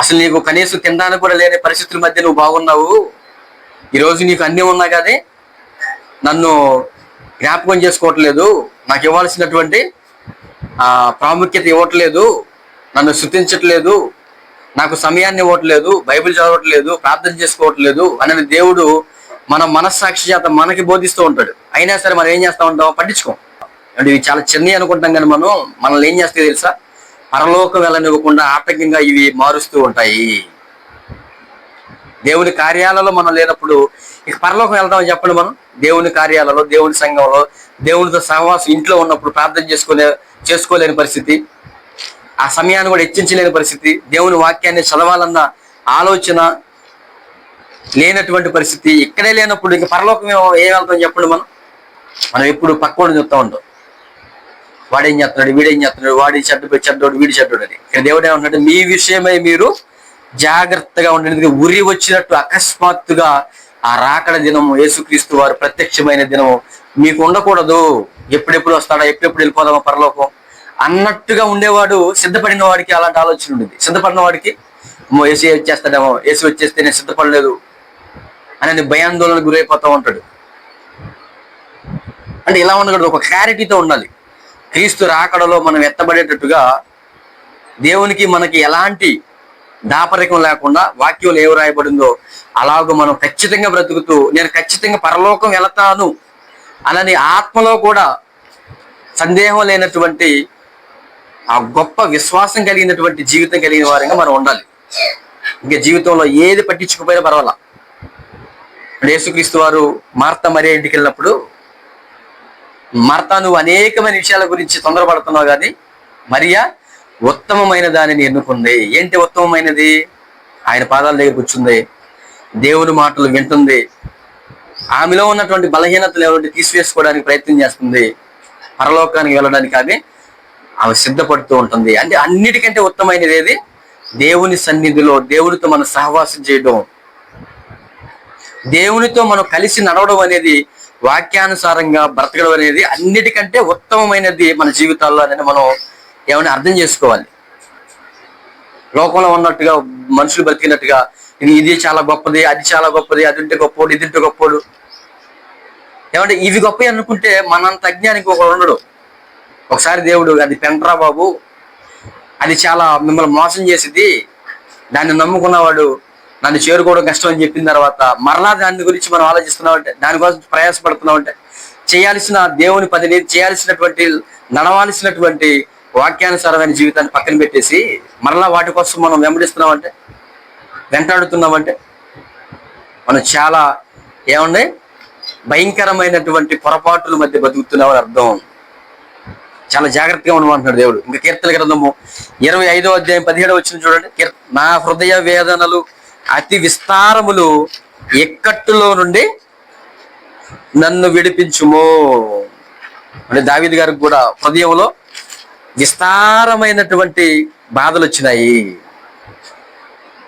అసలు నీకు కనీసం తినడానికి కూడా లేని పరిస్థితుల మధ్య నువ్వు బాగున్నావు, ఈరోజు నీకు అన్నీ ఉన్నా కానీ నన్ను జ్ఞాపకం చేసుకోవట్లేదు, నాకు ఇవ్వాల్సినటువంటి ప్రాముఖ్యత ఇవ్వట్లేదు నన్ను స్తుతించట్లేదు, నాకు సమయాన్ని ఇవ్వట్లేదు, బైబిల్ చదవట్లేదు, ప్రార్థన చేసుకోవట్లేదు అనేది దేవుడు మన మనస్సాక్షి చేత మనకి బోధిస్తూ ఉంటాడు. అయినా సరే మనం ఏం చేస్తా ఉంటాం? పట్టించుకోం. అంటే ఇవి చాలా చిన్నవి అనుకుంటాం, కానీ మనల్ని ఏం చేస్తాయి తెలుసా? పరలోకం వెళ్ళనివ్వకుండా ఆటంకంగా ఇవి మారుస్తూ ఉంటాయి. దేవుని కార్యాలలో మనం లేనప్పుడు ఇక పరలోకం వెళ్దామని చెప్పండి. మనం దేవుని కార్యాలలో, దేవుని సంఘంలో, దేవునితో సహవాసం ఇంట్లో ఉన్నప్పుడు ప్రార్థన చేసుకోలేని పరిస్థితి, ఆ సమయాన్ని కూడా హెచ్చించలేని పరిస్థితి, దేవుని వాక్యాన్ని చదవాలన్న ఆలోచన లేనటువంటి పరిస్థితి ఇక్కడే లేనప్పుడు ఇంక పరలోకం ఏం వెళ్తాం చెప్పండి. మనం ఎప్పుడు పక్కోడు చెప్తా ఉంటాం, వాడేం చేస్తున్నాడు, వీడేం చేస్తున్నాడు, వాడి చెడ్డోడు, వీడి చెడ్డోడు అని. ఇక్కడ దేవుడు ఏమంటున్నాడు? మీ విషయమై మీరు జాగ్రత్తగా ఉండేందుకు ఉరి వచ్చినట్టు అకస్మాత్తుగా ఆ రాకడ దినము, యేసుక్రీస్తు వారు ప్రత్యక్షమైన దినము మీకు ఉండకూడదు. ఎప్పుడెప్పుడు వస్తాడా, ఎప్పుడెప్పుడు వెళ్ళిపోదామా పరలోకం అన్నట్టుగా ఉండేవాడు. సిద్ధపడిన వాడికి అలాంటి ఆలోచన ఉండేది. సిద్ధపడిన వాడికి యేసు వచ్చేస్తాడేమో, యేసు వచ్చేస్తే నేను సిద్ధపడలేదు అని భయాందోళనకు గురైపోతూ ఉంటాడు. అంటే ఇలా ఉండకూడదు, ఒక క్లారిటీతో ఉండాలి. క్రీస్తు రాకడలో మనం ఎత్తబడేటట్టుగా దేవునికి మనకి ఎలాంటి దాపరికం లేకుండా వాక్యంలో ఏమి రాయబడిందో అలాగూ మనం ఖచ్చితంగా బ్రతుకుతూ నేను ఖచ్చితంగా పరలోకం వెళతాను అనని ఆత్మలో కూడా సందేహం లేనటువంటి ఆ గొప్ప విశ్వాసం కలిగినటువంటి జీవితం కలిగిన వారంగా మనం ఉండాలి. ఇంకా జీవితంలో ఏది పట్టించుకోపోయినా పర్వాలా. యేసుక్రీస్తు వారు మార్తా మరియ ఇంటికి వెళ్ళినప్పుడు, మార్తా నువ్వు అనేకమైన విషయాల గురించి తొందరపడుతున్నావు, కానీ మరియా ఉత్తమమైన దానిని ఎన్నుకుంది. ఏంటి ఉత్తమమైనది? ఆయన పాదాల దగ్గర కూర్చుంది, దేవుని మాటలు వింటుంది, ఆమెలో ఉన్నటువంటి బలహీనతలు ఎవరి తీసివేసుకోవడానికి ప్రయత్నం చేస్తుంది, పరలోకానికి వెళ్ళడానికి ఆమె సిద్ధపడుతూ ఉంటుంది. అంటే అన్నిటికంటే ఉత్తమమైనది ఏది? దేవుని సన్నిధిలో దేవునితో మనం సహవాసం చేయడం, దేవునితో మనం కలిసి నడవడం అనేది, వాక్యానుసారంగా బ్రతకడం అనేది అన్నిటికంటే ఉత్తమమైనది మన జీవితాల్లో అనేది మనం ఏమైనా అర్థం చేసుకోవాలి. లోకంలో ఉన్నట్టుగా మనుషులు బ్రతికినట్టుగా ఇది చాలా గొప్పది, అది చాలా గొప్పది, అది ఉంటే గొప్పోడు, ఇది ఉంటే గొప్పోడు, ఏమంటే ఇవి గొప్పవి అనుకుంటే మనంత అజ్ఞానికి ఒకడు ఉండడు. ఒకసారి దేవుడు అది పెంట్రా బాబు, అది చాలా మిమ్మల్ని మోసం చేసింది, దాన్ని నమ్ముకున్నవాడు నన్ను చేరుకోవడం కష్టం అని చెప్పిన తర్వాత మరలా దాని గురించి మనం ఆలోచిస్తున్నామంటే, దానికోసం ప్రయాసపడుతున్నామంటే, చేయాల్సిన దేవుని పనిని చేయాల్సినటువంటి నడవాల్సినటువంటి వాక్యానుసారమైన జీవితాన్ని పక్కన పెట్టేసి మరలా వాటి కోసం మనం వెంటాడుతున్నామంటే మనం చాలా ఏమండి భయంకరమైనటువంటి పొరపాటుల మధ్య బతుకుతున్నామని అర్థం. చాలా జాగ్రత్తగా ఉండమంటున్నాడు దేవుడు. ఇంకా కీర్తన గ్రంథము 25వ అధ్యాయం 17వ వచనం చూడండి. నా హృదయ వేదనలు అతి విస్తారములు, ఎక్కట్టులో నుండి నన్ను విడిపించుము. అంటే దావీదు గారికి కూడా హృదయంలో విస్తారమైనటువంటి బాధలు వచ్చినాయి,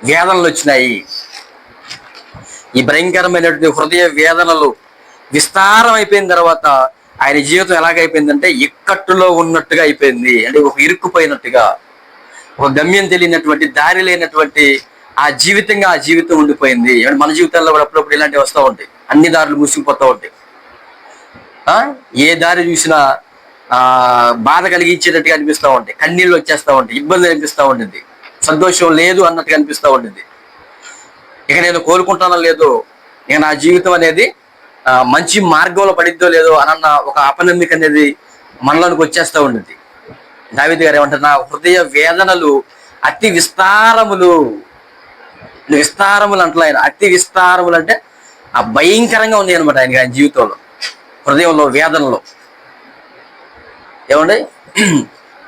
వేదనలు వచ్చినాయి. ఈ భయంకరమైనటువంటి హృదయ వేదనలు విస్తారం అయిపోయిన తర్వాత ఆయన జీవితం ఎలాగైపోయిందంటే ఇక్కట్టులో ఉన్నట్టుగా అయిపోయింది. అంటే ఒక ఇరుక్కుపోయినట్టుగా, ఒక గమ్యం తెలియనటువంటి, దారి లేనటువంటి ఆ జీవితం ఉండిపోయింది. మన జీవితాల్లో కూడా అప్పుడప్పుడు ఇలాంటివి వస్తూ ఉంటాయి. అన్ని దారులు మూసుకుపోతూ ఉంటాయి. ఏ దారి చూసినా బాధ కలిగించేటట్టుగా అనిపిస్తూ ఉంటాయి, కన్నీళ్ళు వచ్చేస్తూ ఉంటాయి, ఇబ్బంది అనిపిస్తూ ఉంటుంది, సంతోషం లేదు అన్నట్టుగా అనిపిస్తూ ఉంటుంది. ఇక నేను కోరుకుంటానో లేదో, ఇక నా జీవితం అనేది మంచి మార్గంలో పడిద్దో లేదో అన్న ఒక అపనమ్మిక అనేది మనలోనికి వచ్చేస్తూ ఉంటుంది. దావీదు గారు ఏమంటారు? నా హృదయ వేదనలు అతి విస్తారములు. విస్తారములు అంటలే ఆయన, అతి విస్తారములు అంటే ఆ భయంకరంగా ఉంది అనమాట ఆయన జీవితంలో, హృదయంలో వేదనలో. ఏమండి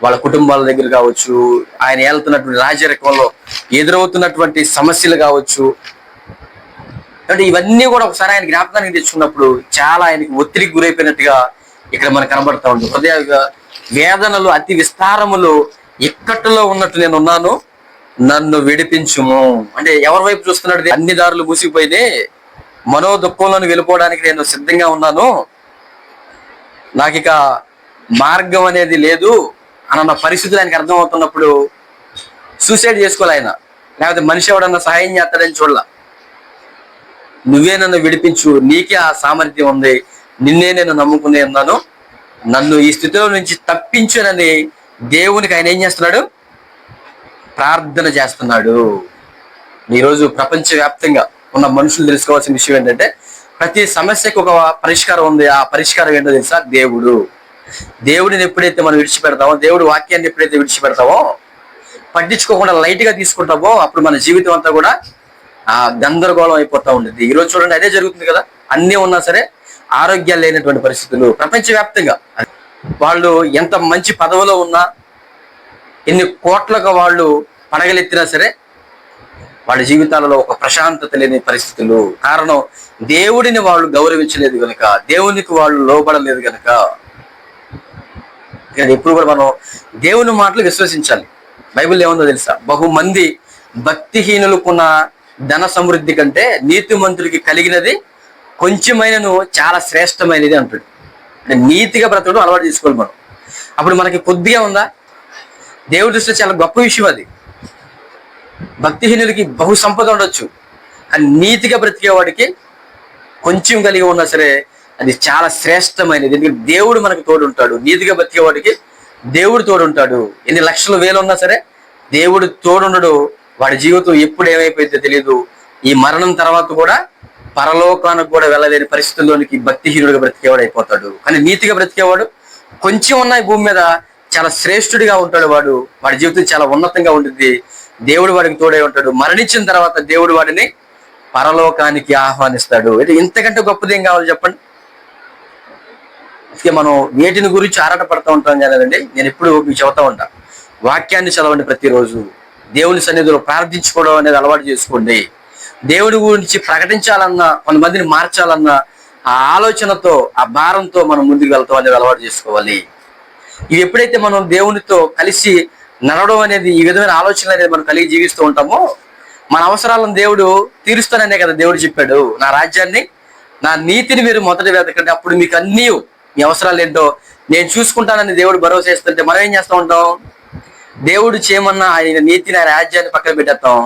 వాళ్ళ కుటుంబాల దగ్గర కావచ్చు, ఆయన వెళ్తున్నటువంటి రాజరికంలో ఎదురవుతున్నటువంటి సమస్యలు కావచ్చు, అంటే ఇవన్నీ కూడా ఒకసారి ఆయన జ్ఞాపకానికి తెచ్చుకున్నప్పుడు చాలా ఆయనకి ఒత్తిడికి గురైపోయినట్టుగా ఇక్కడ మనకు కనబడతా ఉంది. హృదయ వేదనలు అతి విస్తారములు, ఇక్కట్టులో ఉన్నట్టు నేను ఉన్నాను, నన్ను విడిపించుము. అంటే ఎవరి వైపు చూస్తున్నాడు? అన్ని దారులు మూసిపోయితే మనో దుఃఖంలోని వెళ్ళిపోవడానికి నేను సిద్ధంగా ఉన్నాను, నాకు ఇక మార్గం అనేది లేదు అన్న పరిస్థితులు ఆయనకి అర్థమవుతున్నప్పుడు సూసైడ్ చేసుకోవాలి ఆయన. లేకపోతే మనిషి ఎవడన్నా సహాయం చేస్తాడని చూడాల. నువ్వే నన్ను విడిపించు, నీకే ఆ సామర్థ్యం ఉంది, నిన్నే నేను నమ్ముకునే ఉన్నాను, నన్ను ఈ స్థితిలో నుంచి తప్పించునని దేవునికి ఆయన ఏం చేస్తున్నాడు? ప్రార్థన చేస్తున్నాడు. ఈరోజు ప్రపంచవ్యాప్తంగా ఉన్న మనుషులు తెలుసుకోవాల్సిన విషయం ఏంటంటే, ప్రతి సమస్యకు ఒక పరిష్కారం ఉంది. ఆ పరిష్కారం ఏంటో తెలుసా? దేవుడు. దేవుడిని ఎప్పుడైతే మనం విడిచిపెడతామో, దేవుడి వాక్యాన్ని ఎప్పుడైతే విడిచిపెడతామో, పట్టించుకోకుండా లైట్ గా తీసుకుంటామో, అప్పుడు మన జీవితం అంతా కూడా గందరగోళం అయిపోతా ఉండేది. ఈ రోజు చూడండి, అదే జరుగుతుంది కదా. అన్నీ ఉన్నా సరే ఆరోగ్యాలు లేనటువంటి పరిస్థితులు ప్రపంచవ్యాప్తంగా. వాళ్ళు ఎంత మంచి పదవిలో ఉన్నా, ఎన్ని కోట్లుగా వాళ్ళు పడగలెత్తినా సరే వాళ్ళ జీవితాలలో ఒక ప్రశాంతత లేని పరిస్థితులు. కారణం, దేవుడిని వాళ్ళు గౌరవించలేదు కనుక, దేవునికి వాళ్ళు లోబడలేదు కనుక. ఎప్పుడు కూడా మనం దేవుని మాటలు విశ్వసించాలి. బైబిల్ ఏముందో తెలుసా? బహుమంది భక్తిహీనులకున్న ధన సమృద్ధి కంటే నీతిమంతుడికి కలిగినది కొంచెమైనను చాలా శ్రేష్టమైనది అంటాడు. అంటే నీతిగా బ్రతకడం అలవాటు చేసుకోవాలి మనం. అప్పుడు మనకి కొద్దిగా ఉందా? దేవుడి దృష్టిలో చాలా గొప్ప విషయం అది. భక్తిహీనులకి బహు సంపద ఉండొచ్చు, కానీ నీతిగా బ్రతికేవాడికి కొంచెం కలిగి ఉన్నా సరే అది చాలా శ్రేష్టమైనది. ఎందుకంటే దేవుడు మనకు తోడుంటాడు. నీతిగా బ్రతికేవాడికి దేవుడు తోడుంటాడు. ఎన్ని లక్షల వేలు ఉన్నా సరే దేవుడు తోడుండడు. వాడి జీవితం ఎప్పుడు ఏమైపోయిందో తెలియదు. ఈ మరణం తర్వాత కూడా పరలోకానికి కూడా వెళ్ళలేని పరిస్థితుల్లోనికి భక్తిహీనుడిగా బ్రతికేవాడు అయిపోతాడు. కానీ నీతిగా బ్రతికేవాడు కొంచెం ఉన్న భూమి మీద చాలా శ్రేష్ఠుడిగా ఉంటాడు. వాడి జీవితం చాలా ఉన్నతంగా ఉంటుంది. దేవుడు వాడికి తోడై ఉంటాడు. మరణించిన తర్వాత దేవుడు వాడిని పరలోకానికి ఆహ్వానిస్తాడు. ఇది ఇంతకంటే గొప్పది ఏం కావాలి చెప్పండి? అందుకే మనం వేటిని గురించి ఆరాట పడుతూ ఉంటాం కదండి. నేను ఎప్పుడు మీకు చెబుతా ఉంటా, వాక్యాన్ని చదవండి ప్రతిరోజు. దేవుని సన్నిధిలో ప్రార్థించుకోవడం అనేది అలవాటు చేసుకోండి. దేవుడి గురించి ప్రకటించాలన్నా, కొంతమందిని మార్చాలన్నా ఆ ఆలోచనతో, ఆ భారంతో మనం ముందుకు వెళ్తాం అనేది అలవాటు చేసుకోవాలి. ఇవి ఎప్పుడైతే మనం దేవునితో కలిసి నడవడం అనేది, ఈ విధమైన ఆలోచనలు అనేది మనం కలిగి జీవిస్తూ ఉంటామో, మన అవసరాలను దేవుడు తీరుస్తాననే కదా దేవుడు చెప్పాడు. నా రాజ్యాన్ని, నా నీతిని మీరు మొదట వెతకండి, అప్పుడు మీకు అన్నీ మీ అవసరాలు ఏంటో నేను చూసుకుంటానని దేవుడు భరోసా ఇస్తుంటే మనం ఏం చేస్తూ ఉంటాం? దేవుడు చేయమన్నా ఆయన నీతిని, ఆయన రాజ్యాన్ని పక్కన పెట్టేస్తాం.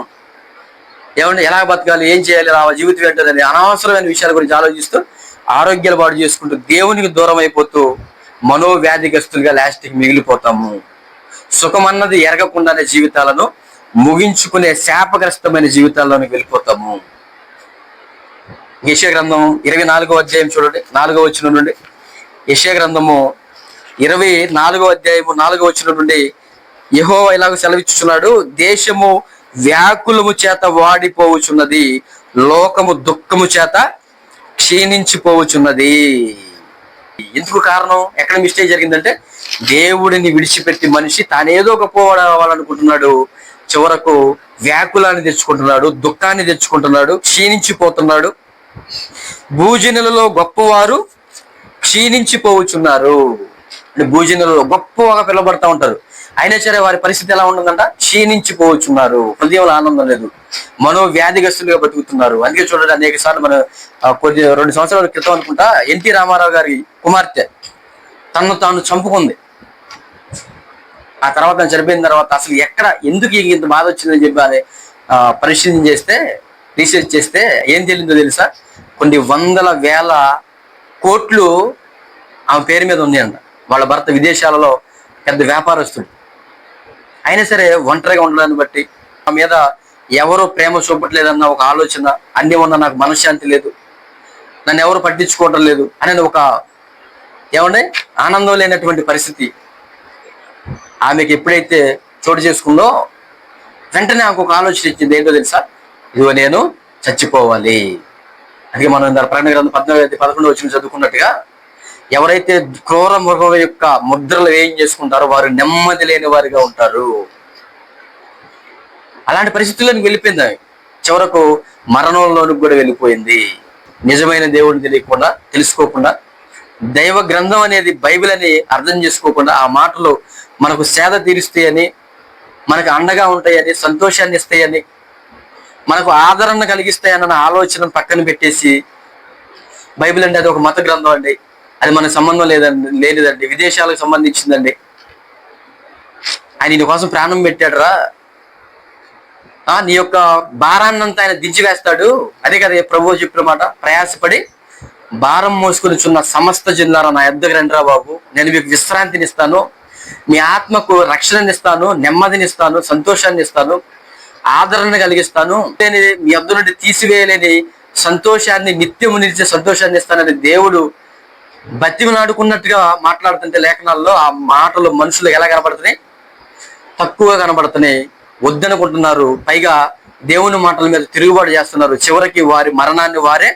ఏమంటే ఎలా బతకాలి, ఏం చేయాలి, ఆ జీవితం ఏంటని అనవసరమైన విషయాల గురించి ఆలోచిస్తూ ఆరోగ్యాలు పాడు చేసుకుంటూ దేవునికి దూరం అయిపోతూ మనోవ్యాధిగ్రస్తులుగా లాస్ట్కి మిగిలిపోతాము. సుఖమన్నది ఎరగకుండానే జీవితాలను ముగించుకునే శాపగ్రస్తమైన జీవితాల్లోనికి వెళ్ళిపోతాము. యెషయా గ్రంథం 24వ అధ్యాయం చూడండి, 4వ వచనం నుండి. యెషయా గ్రంథము 24వ అధ్యాయము 4వ వచనం నుండి యెహోవా ఇలాగ సెలవిచ్చుచున్నాడు: దేశము వ్యాకులము చేత వాడిపోవుచున్నది, లోకము దుఃఖము చేత క్షీణించిపోవుచున్నది. ఎందుకు కారణం? ఎక్కడ మిస్టేక్ జరిగిందంటే, దేవుడిని విడిచిపెట్టి మనిషి తానేదో గొప్పవాడవాలనుకుంటున్నాడు. చివరకు వ్యాకులాన్ని తెచ్చుకుంటున్నాడు, దుఃఖాన్ని తెచ్చుకుంటున్నాడు, క్షీణించిపోతున్నాడు. భూజనులలో గొప్పవారు క్షీణించిపోవచ్చున్నారు. అంటే భూజనులలో గొప్పగా పిలువబడతా ఉంటారు, అయినా సరే వారి పరిస్థితి ఎలా ఉంటుందంట? క్షీణించిపోవచ్చున్నారు. హృదయంలో ఆనందం లేదు, మనోవ్యాధిగ్రస్తులుగా బతుకుతున్నారు. అందుకే చూడండి, అనేక సార్లు మన 2 సంవత్సరాల క్రితం అనుకుంటా ఎన్టీ రామారావు గారి కుమార్తె తను తాను చంపుకుంది. ఆ తర్వాత తను చనిపోయిన తర్వాత అసలు ఎక్కడ, ఎందుకు ఇంత బాధ వచ్చిందని చెప్పి అది పరిశీలన చేస్తే, రీసెర్చ్ చేస్తే ఏం తెలియదో తెలుసా? కొన్ని వందల వేల కోట్లు ఆమె పేరు మీద ఉన్నాయంట. వాళ్ళ భర్త విదేశాలలో పెద్ద వ్యాపారస్తుడు. అయినా సరే ఒంటరిగా ఉండడాన్ని బట్టి ఆ మీద ఎవరో ప్రేమ చూపట్లేదన్న ఒక ఆలోచన, అన్ని ఉన్నా నాకు మనశ్శాంతి లేదు, నన్ను ఎవరు పట్టించుకోవడం లేదు అనేది ఒక ఏమంటే ఆనందం లేనటువంటి పరిస్థితి ఆమెకి ఎప్పుడైతే చోటు చేసుకుందో, వెంటనే ఆమెకు ఒక ఆలోచన ఇచ్చింది. ఏంటో తెలుసా? ఇదిగో నేను చచ్చిపోవాలి. అందుకే మనం ప్రకటన గ్రంథం 14-11 వచ్చిన చదువుకున్నట్టుగా, ఎవరైతే క్రూర మృగం యొక్క ముద్రలు ఏం చేసుకుంటారో వారు నెమ్మది లేని వారిగా ఉంటారు. అలాంటి పరిస్థితుల్లోకి వెళ్ళిపోయింది ఆమె. చివరకు మరణంలోనికి కూడా వెళ్ళిపోయింది. నిజమైన దేవుడిని తెలియకుండా, తెలుసుకోకుండా, దైవ గ్రంథం అనేది బైబిల్ అని అర్థం చేసుకోకుండా, ఆ మాటలు మనకు సేద తీరుస్తాయని, మనకు అండగా ఉంటాయని, సంతోషాన్ని ఇస్తాయని, మనకు ఆదరణ కలిగిస్తాయన్న ఆలోచనను పక్కన పెట్టేసి, బైబిల్ అంటే అది ఒక మత గ్రంథం అండి, అది మనకు సంబంధం లేనిదండి, విదేశాలకు సంబంధించిందండి, ఆయన నీ కోసం ప్రాణం పెట్టాడురా, నీ యొక్క భారాన్నంతా ఆయన దించివేస్తాడు. అదే కదా ప్రభువు చెప్పిన మాట, ప్రయాసపడి భారం మోసుకొని చున్న సమస్త జిల్లారా నా యొద్దకు రండిరా బాబు, నేను మీకు విశ్రాంతిని ఇస్తాను, మీ ఆత్మకు రక్షణని ఇస్తాను, నెమ్మదిని ఇస్తాను, సంతోషాన్ని ఇస్తాను, ఆదరణ కలిగిస్తాను, మీ వద్ద నుండి తీసివేయలేని సంతోషాన్ని, నిత్యము నిలిచే సంతోషాన్ని ఇస్తానని దేవుడు బతిమలాడుకున్నట్టుగా మాట్లాడుతుంటే లేఖనాల్లో ఆ మాటలు మనుషులు ఎలా కనబడుతున్నాయి? తక్కువగా కనబడుతున్నాయి. వద్దనుకుంటున్నారు. పైగా దేవుని మాటల మీద తిరుగుబాటు చేస్తున్నారు. చివరికి వారి మరణాన్ని వారే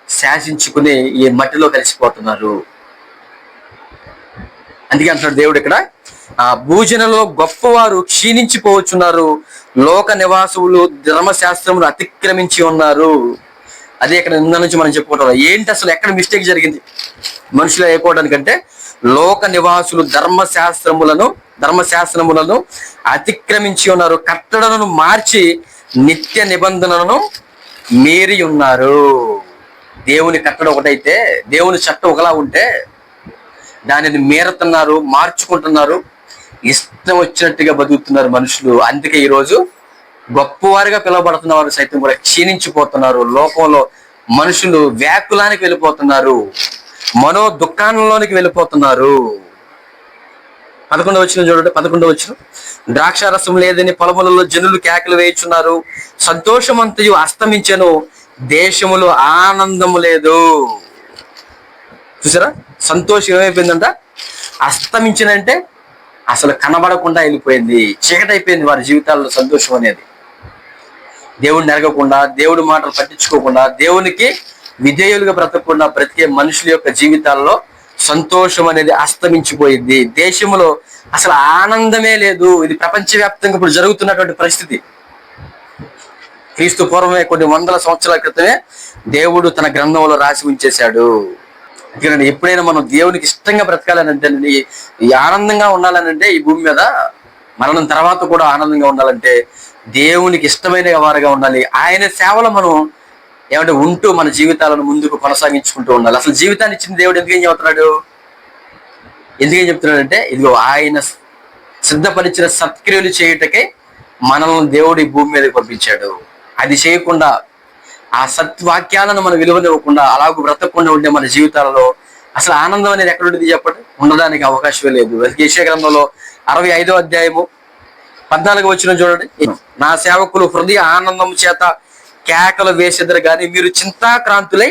శాసించుకుని ఈ మట్టిలో కలిసిపోతున్నారు. అందుకే అంటున్నాడు దేవుడు ఇక్కడ, ఆ భూజనంలో గొప్పవారు క్షీణించిపోవచ్చున్నారు, లోక నివాసులు ధర్మశాస్త్రమును అతిక్రమించి ఉన్నారు. అదే ఇక్కడ నిన్న నుంచి మనం చెప్పుకుంటాం. ఏంటి అసలు ఎక్కడ మిస్టేక్ జరిగింది మనుషులు అయిపోవడానికంటే, లోక నివాసులు ధర్మశాస్త్రములను అతిక్రమించి ఉన్నారు, కట్టడలను మార్చి నిత్య నిబంధనలను మీరి ఉన్నారు. దేవుని కట్టడ ఒకటైతే, దేవుని చట్టం ఒకలా ఉంటే దానిని మీరుతున్నారు, మార్చుకుంటున్నారు, ఇష్టం వచ్చినట్టుగా బతుకుతున్నారు మనుషులు. అందుకే ఈరోజు గొప్పవారిగా పిలువబడుతున్న వారు సైతం కూడా క్షీణించిపోతున్నారు. లోకంలో మనుషులు వ్యాకులానికి వెళ్ళిపోతున్నారు, మనో దుఃఖానంలోనికి వెళ్ళిపోతున్నారు. 11వ వచనం చూడండి. 11వ వచనం, ద్రాక్షారసం లేదని పొలములలో జనులు కేకలు వేయుచున్నారు, సంతోషమంతయు అస్తమించెను, దేశములో ఆనందము లేదు. చూసారా, సంతోషం ఏమైపోయిందంట? అస్తమించినంటే అసలు కనబడకుండా వెళ్ళిపోయింది, చీకటి అయిపోయింది వారి జీవితాల్లో సంతోషం అనేది. దేవుడిని ఎరగకుండా, దేవుడి మాటలు పట్టించుకోకుండా, దేవునికి విధేయులుగా బ్రతకకుండా బ్రతికే మనుషుల యొక్క జీవితాల్లో సంతోషం అనేది అస్తమించిపోయింది. దేశంలో అసలు ఆనందమే లేదు. ఇది ప్రపంచవ్యాప్తంగా ఇప్పుడు జరుగుతున్నటువంటి పరిస్థితి. క్రీస్తు పూర్వమే కొన్ని వందల సంవత్సరాల క్రితమే దేవుడు తన గ్రంథంలో రాసి ఉంచేశాడు. ఎందుకంటే ఎప్పుడైనా మనం దేవునికి ఇష్టంగా బ్రతకాలనంటే, ఈ ఆనందంగా ఉండాలనంటే, ఈ భూమి మీద మరణం తర్వాత కూడా ఆనందంగా ఉండాలంటే దేవునికి ఇష్టమైన వారుగా ఉండాలి. ఆయన సేవలో మనం ఏమంటే ఉంటూ మన జీవితాలను ముందుకు కొనసాగించుకుంటూ ఉండాలి. అసలు జీవితాన్ని ఇచ్చిన దేవుడు ఎందుకేం చెబుతున్నాడు? ఎందుకేం చెప్తున్నాడంటే, ఇదిగో ఆయన సిద్ధపరిచిన సత్క్రియలు చేయుటకే మనల్ని దేవుడు ఈ భూమి మీదకి పంపించాడు. అది చేయకుండా, ఆ సత్వాక్యాలను మనం విలువనివ్వకుండా, అలాగూ బ్రతకకుండా ఉండే మన జీవితాలలో అసలు ఆనందం అనేది ఎక్కడ ఉంటుంది చెప్పండి? ఉండడానికి అవకాశమే లేదు. యెషయా గ్రంథంలో 65వ అధ్యాయము 14వ వచనం చూడండి. నా సేవకులు హృదయ ఆనందం చేత కేకలు వేసెదరు గాని మీరు చింతాక్రాంతులై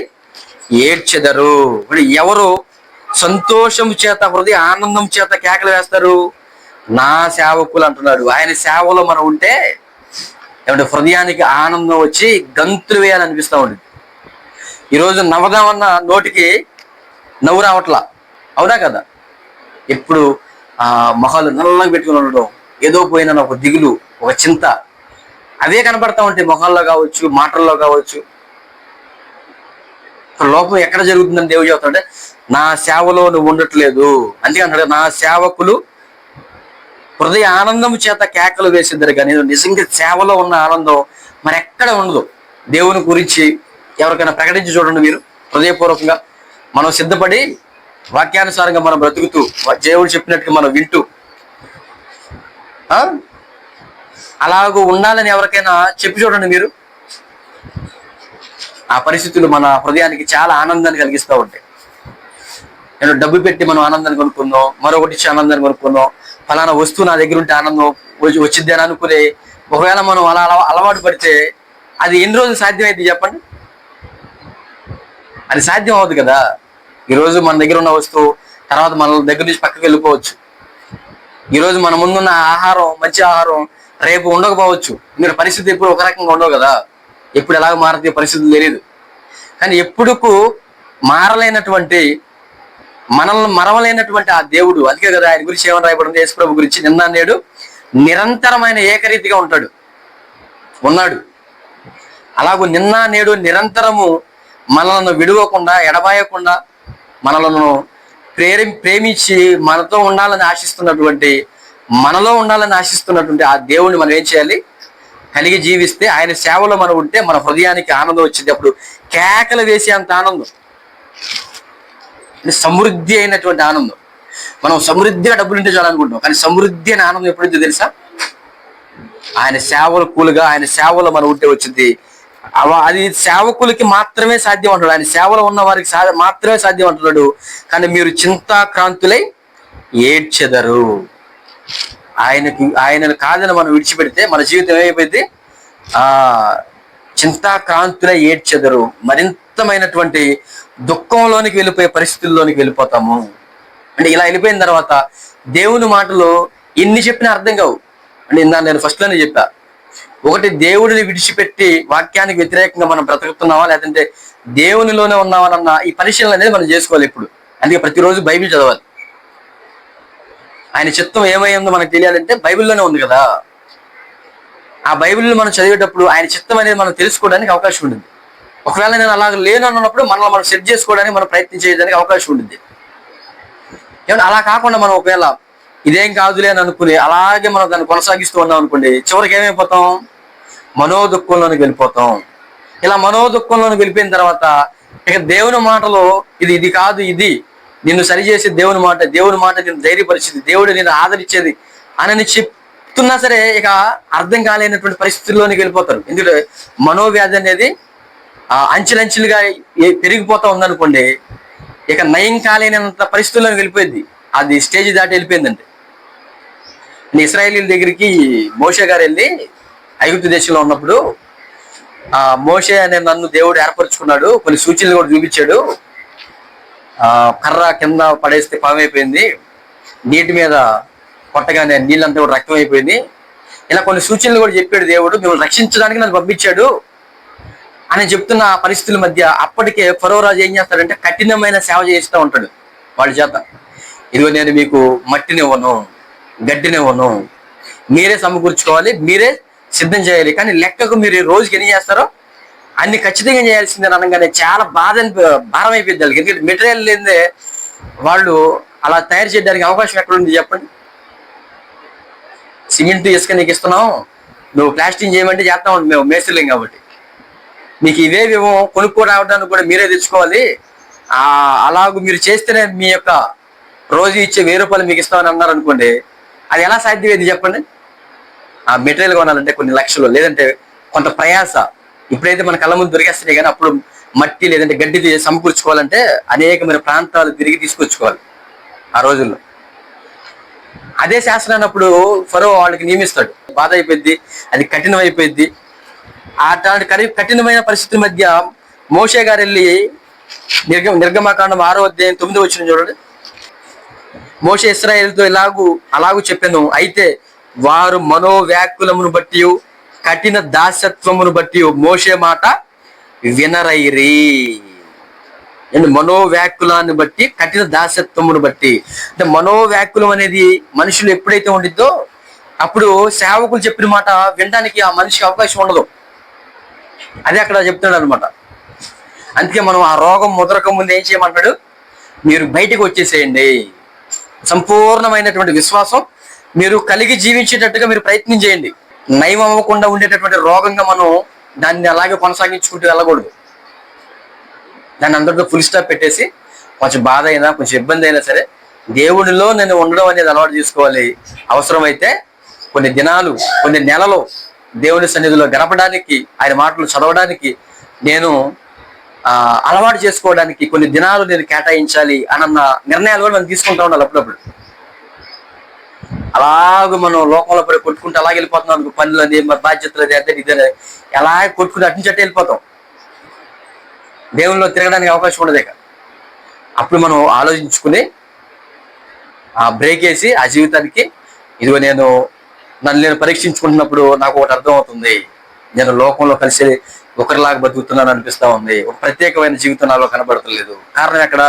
ఏడ్చెదరు. ఎవరు సంతోషం చేత, హృదయ ఆనందం చేత కేకలు వేస్తారు? నా సేవకులు అంటున్నాడు. ఆయన సేవలో మనం ఉంటే ఏమంటే హృదయానికి ఆనందం వచ్చి గంతులు వేయాలనిపిస్తూ ఉంటుంది. ఈరోజు నవ్వదామన్న నోటికి నవ్వు రావట్లా, అవునా కదా? ఎప్పుడు మొహాలు నల్లగా పెట్టుకుని ఉండడం, ఏదో పోయిన ఒక దిగులు, ఒక చింత, అవే కనబడతా ఉంటాయి మొహాల్లో కావచ్చు, మాటల్లో కావచ్చు. లోపం ఎక్కడ జరుగుతుందని దేవుడు చెబుతాడంటే, నా సేవలో నువ్వు ఉండట్లేదు. అందుకే అంటాడు, నా సేవకులు హృదయ ఆనందం చేత కేకలు వేసిద్దరు కానీ నిజంగా సేవలో ఉన్న ఆనందం మరి ఎక్కడ ఉండదు. దేవుని గురించి ఎవరికైనా ప్రకటించి చూడండి మీరు హృదయపూర్వకంగా. మనం సిద్ధపడి వాక్యానుసారంగా మనం బ్రతుకుతూ, దేవుడు చెప్పినట్టుగా మనం వింటూ అలాగూ ఉండాలని ఎవరికైనా చెప్పి చూడండి మీరు. ఆ పరిస్థితులు మన హృదయానికి చాలా ఆనందాన్ని కలిగిస్తూ ఉంటాయి. నేను డబ్బు పెట్టి మనం ఆనందాన్ని కొనుక్కుందాం, మరొకటి ఇచ్చి ఆనందాన్ని కొనుక్కుందాం, ఫలానా వస్తువు నా దగ్గర ఉంటే ఆనందం వచ్చిద్ది అని అనుకునే ఒకవేళ మనం అలా అలవాటు పడితే అది ఎన్ని రోజులు సాధ్యమైంది చెప్పండి? అది సాధ్యం అవుతుంది కదా. ఈరోజు మన దగ్గర ఉన్న వస్తువు తర్వాత మన దగ్గర నుంచి పక్కకి వెళ్ళిపోవచ్చు. ఈరోజు మన ముందున్న ఆహారం, మంచి ఆహారం రేపు ఉండకపోవచ్చు. మీరు పరిస్థితి ఎప్పుడు ఒక రకంగా ఉండవు కదా. ఎప్పుడు ఎలాగ మారుతుంది పరిస్థితులు తెలియదు. కానీ ఎప్పుడుకు మారలేనటువంటి, మనల్ని మరవలేనటువంటి ఆ దేవుడు, అందుకే కదా ఆయన గురించి ఏమని రాయబడింది? యేసు ప్రభు గురించి, నిన్న నేడు నిరంతరమైన ఏకరీతిగా ఉన్నాడు. అలాగూ నిన్న నేడు నిరంతరము మనలను విడవకుండా, ఎడబాయకుండా, మనలను ప్రేమించి మనతో ఉండాలని ఆశిస్తున్నటువంటి, మనలో ఉండాలని ఆశిస్తున్నటువంటి ఆ దేవుడిని మనం ఏం చేయాలి? కలిగి జీవిస్తే, ఆయన సేవలో మనం ఉంటే మన హృదయానికి ఆనందం వచ్చింది. అప్పుడు కేకలు వేసే అంత ఆనందం, సమృద్ధి అయినటువంటి ఆనందం. మనం సమృద్ధిగా డబ్బులు ఉంటే చాలనుకుంటాం, కానీ సమృద్ధి అనే ఆనందం ఎప్పుడైతే తెలుసా? ఆయన సేవలు కూలుగా, ఆయన సేవలో మనం ఉంటే వచ్చింది. అది సేవకులకి మాత్రమే సాధ్యం అంటున్నాడు. ఆయన సేవలో ఉన్న వారికి మాత్రమే సాధ్యం అంటున్నాడు. కానీ మీరు చింతాక్రాంతులై ఏడ్చెదరు. ఆయనను కాదని మనం విడిచిపెడితే మన జీవితం ఏమైపోయింది? ఆ చింతాక్రాంతులై ఏడ్చెదరు, మరింతమైనటువంటి దుఃఖంలోనికి వెళ్ళిపోయే పరిస్థితుల్లోనికి వెళ్ళిపోతాము. అంటే ఇలా వెళ్ళిపోయిన తర్వాత దేవుని మాటలు ఎన్ని చెప్పినా అర్థం కావు. అంటే నేను ఫస్ట్ లోనే చెప్పా, ఒకటి దేవుడిని విడిచిపెట్టి వాక్యానికి వ్యతిరేకంగా మనం బ్రతుకుతున్నావా, లేదంటే దేవునిలోనే ఉన్నామనన్న ఈ పరిశీలన అనేది మనం చేసుకోవాలి ఇప్పుడు. అందుకే ప్రతిరోజు బైబిల్ చదవాలి. ఆయన చిత్తం ఏమైందో మనకు తెలియాలంటే బైబిల్లోనే ఉంది కదా. ఆ బైబిల్ని మనం చదివేటప్పుడు ఆయన చిత్తం అనేది మనం తెలుసుకోవడానికి అవకాశం ఉంటుంది. ఒకవేళ నేను అలాగ లేను అన్నప్పుడు మనల్ని మనం సెట్ చేసుకోవడానికి మనం ప్రయత్నం చేయడానికి అవకాశం ఉంటుంది. ఏమన్నా అలా కాకుండా మనం ఒకవేళ ఇదేం కాదులే అని అనుకుని అలాగే మనం దాన్ని కొనసాగిస్తూ ఉన్నాం అనుకోండి, చివరికి ఏమైపోతాం? మనోదుఃఖంలోనికి వెళ్ళిపోతాం. ఇలా మనోదుఃఖంలోనికి వెళ్ళిపోయిన తర్వాత ఇక దేవుని మాటలో ఇది కాదు, ఇది నిన్ను సరిచేసే దేవుని మాట నిన్ను ధైర్యపరిచేది, దేవుడు నిన్ను ఆదరించేది అని చెప్తున్నా సరే ఇక అర్థం కాలేనటువంటి పరిస్థితుల్లోనికి వెళ్ళిపోతారు. ఎందుకంటే మనోవ్యాధి అనేది అంచెలంచెలుగా పెరిగిపోతా ఉందనుకోండి, ఇక నయం కాలేనంత పరిస్థితుల్లోకి వెళ్ళిపోయింది. అది స్టేజ్ దాటి వెళ్ళిపోయిందండి. ఇశ్రాయేలీల దగ్గరికి మోషే గారు వెళ్ళి ఐగుప్తు దేశంలో ఉన్నప్పుడు మోషే అనే నన్ను దేవుడు ఏర్పరచుకున్నాడు, కొన్ని సూచనలు కూడా చూపించాడు. కర్ర కింద పడేస్తే పామైపోయింది, నీటి మీద కొట్టగానే నీళ్ళంతా కూడా రక్తం అయిపోయింది. ఇలా కొన్ని సూచనలు కూడా చెప్పాడు దేవుడు, మిమ్మల్ని రక్షించడానికి నన్ను పంపించాడు అని చెప్తున్న పరిస్థితుల మధ్య అప్పటికే ఫరో రాజు ఏం చేస్తాడంటే కఠినమైన సేవ చేస్తూ ఉంటాడు వాళ్ళ చేత. ఇదిగో నేను మీకు మట్టినివ్వను, గడ్డినివ్వను, మీరే సమకూర్చుకోవాలి, మీరే సిద్ధం చేయాలి, కానీ లెక్కకు మీరు రోజుకి ఎన్ని చేస్తారో అన్ని ఖచ్చితంగా చేయాల్సిందని అనగానే చాలా భారం అయిపోయింది వాళ్ళకి. ఎందుకంటే మెటీరియల్ లేదే వాళ్ళు అలా తయారు చేయడానికి అవకాశం ఎక్కడ ఉంది చెప్పండి? సిమెంట్ ఇసుక నీకు ఇస్తున్నాం, నువ్వు ప్లాస్టింగ్ చేయమంటే చేస్తా ఉంది, మేము మేస్త్రీలేం కాబట్టి మీకు ఇవేవేమో కొనుక్కో రావడానికి కూడా మీరే తెచ్చుకోవాలి, అలాగూ మీరు చేస్తేనే మీ యొక్క రోజు ఇచ్చే 1000 రూపాయలు మీకు ఇస్తామని అన్నారు అనుకోండి, అది ఎలా సాధ్యమేది చెప్పండి? ఆ మెటీరియల్ కొనాలంటే కొన్ని లక్షలు, లేదంటే కొంత ప్రయాస. ఇప్పుడైతే మన కళ్ళ ముందు దొరికేస్తున్నాయి, కానీ అప్పుడు మట్టి లేదంటే గడ్డి సమకూర్చుకోవాలంటే అనేకమైన ప్రాంతాలు తిరిగి తీసుకొచ్చుకోవాలి ఆ రోజుల్లో. అదే శాస్త్రం అన్నప్పుడు ఫరో వాళ్ళకి నియమిస్తాడు, బాధ అయిపోయింది, అది కఠినం అయిపోయింది. అట్లాంటి కఠినమైన పరిస్థితుల మధ్య మోషే గారు వెళ్ళి నిర్గమకాండం 6వ అధ్యాయం 9వ వచనం చూడండి. మోషే ఇశ్రాయేలుతో అలాగూ చెప్పాను, అయితే వారు మనోవ్యాకులమును బట్టి కఠిన దాసత్వమును బట్టి మోషే మాట వినరైరి. మనోవ్యాకులాన్ని బట్టి, కఠిన దాసత్వమును బట్టి. అంటే మనోవ్యాకులం అనేది మనుషులు ఎప్పుడైతే ఉండిద్దో అప్పుడు సేవకులు చెప్పిన మాట వినడానికి ఆ మనిషికి అవకాశం ఉండదు. అదే అక్కడ చెప్తున్నాడు అనమాట. అందుకే మనం ఆ రోగం ముదరక ముందు ఏం చేయమంటాడు? మీరు బయటకు వచ్చేసేయండి. సంపూర్ణమైనటువంటి విశ్వాసం మీరు కలిగి జీవించేటట్టుగా మీరు ప్రయత్నం చేయండి. నయం అవ్వకుండా ఉండేటటువంటి రోగంగా మనం దాన్ని అలాగే కొనసాగించుకుంటూ వెళ్ళకూడదు. దాన్ని అందరితో ఫుల్ స్టాప్ పెట్టేసి కొంచెం బాధ అయినా కొంచెం ఇబ్బంది అయినా సరే దేవుడిలో నేను ఉండడం అనేది అలవాటు చేసుకోవాలి. అవసరమైతే కొన్ని దినాలు, కొన్ని నెలలు దేవుని సన్నిధిలో గడపడానికి, ఆయన మాటలు చదవడానికి, నేను అలవాటు చేసుకోవడానికి కొన్ని దినాలు నేను కేటాయించాలి అన్న నిర్ణయాలు కూడా మనం తీసుకుంటా ఉండాలి అప్పుడప్పుడు. అలాగ మనం లోకంలో పడి కొట్టుకుంటూ అలాగే వెళ్ళిపోతున్నాం అనుకో, పనులు అది బాధ్యతలు అది అదే ఇదే ఎలా కొట్టుకుని అట్నుంచట్టు వెళ్ళిపోతాం. దేవునిలో తిరగడానికి అవకాశం ఉండదు. అప్పుడు మనం ఆలోచించుకుని బ్రేక్ వేసి ఆ జీవితానికి, ఇదిగో నన్ను పరీక్షించుకుంటున్నప్పుడు నాకు ఒకటి అర్థం అవుతుంది, నేను లోకంలో కలిసి ఒకరిలాగా బతుకుతున్నాను అనిపిస్తా ఉంది, ఒక ప్రత్యేకమైన జీవితం నాలో కనబడతలేదు. కారణం ఎక్కడ?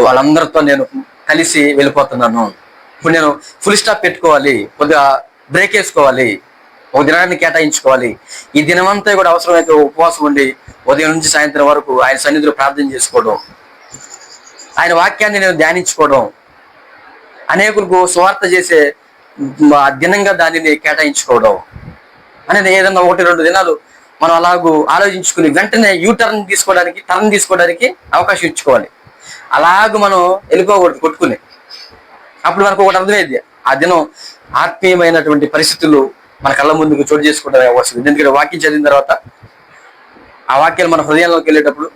వాళ్ళందరితో నేను కలిసి వెళ్ళిపోతున్నాను. ఇప్పుడు నేను ఫుల్ స్టాప్ పెట్టుకోవాలి, కొద్దిగా బ్రేక్ వేసుకోవాలి, ఒక దినాన్ని కేటాయించుకోవాలి. ఈ దినమంతా కూడా అవసరమైతే ఉపవాసం ఉండి ఉదయం నుంచి సాయంత్రం వరకు ఆయన సన్నిధిలో ప్రార్థన చేసుకోవడం, ఆయన వాక్యాన్ని నేను ధ్యానించుకోవడం, అనేకులకు సువార్త చేసే దినంగా దానిని కేటాయించుకోవడం అనేది ఏదన్నా 1-2 దినాలు మనం అలాగూ ఆలోచించుకుని వెంటనే టర్న్ తీసుకోవడానికి అవకాశం ఇచ్చుకోవాలి. అలాగూ మనం వెళ్ళిపోకూడదు కొట్టుకుని. అప్పుడు మనకు ఒకటి అర్థమైంది, ఆ దినం ఆత్మీయమైనటువంటి పరిస్థితులు మన కళ్ళ ముందుకు చోటు చేసుకోవడం వస్తుంది. ఎందుకంటే వాక్యం చదివిన తర్వాత ఆ వాక్యాలు మన హృదయంలోకి వెళ్ళేటప్పుడు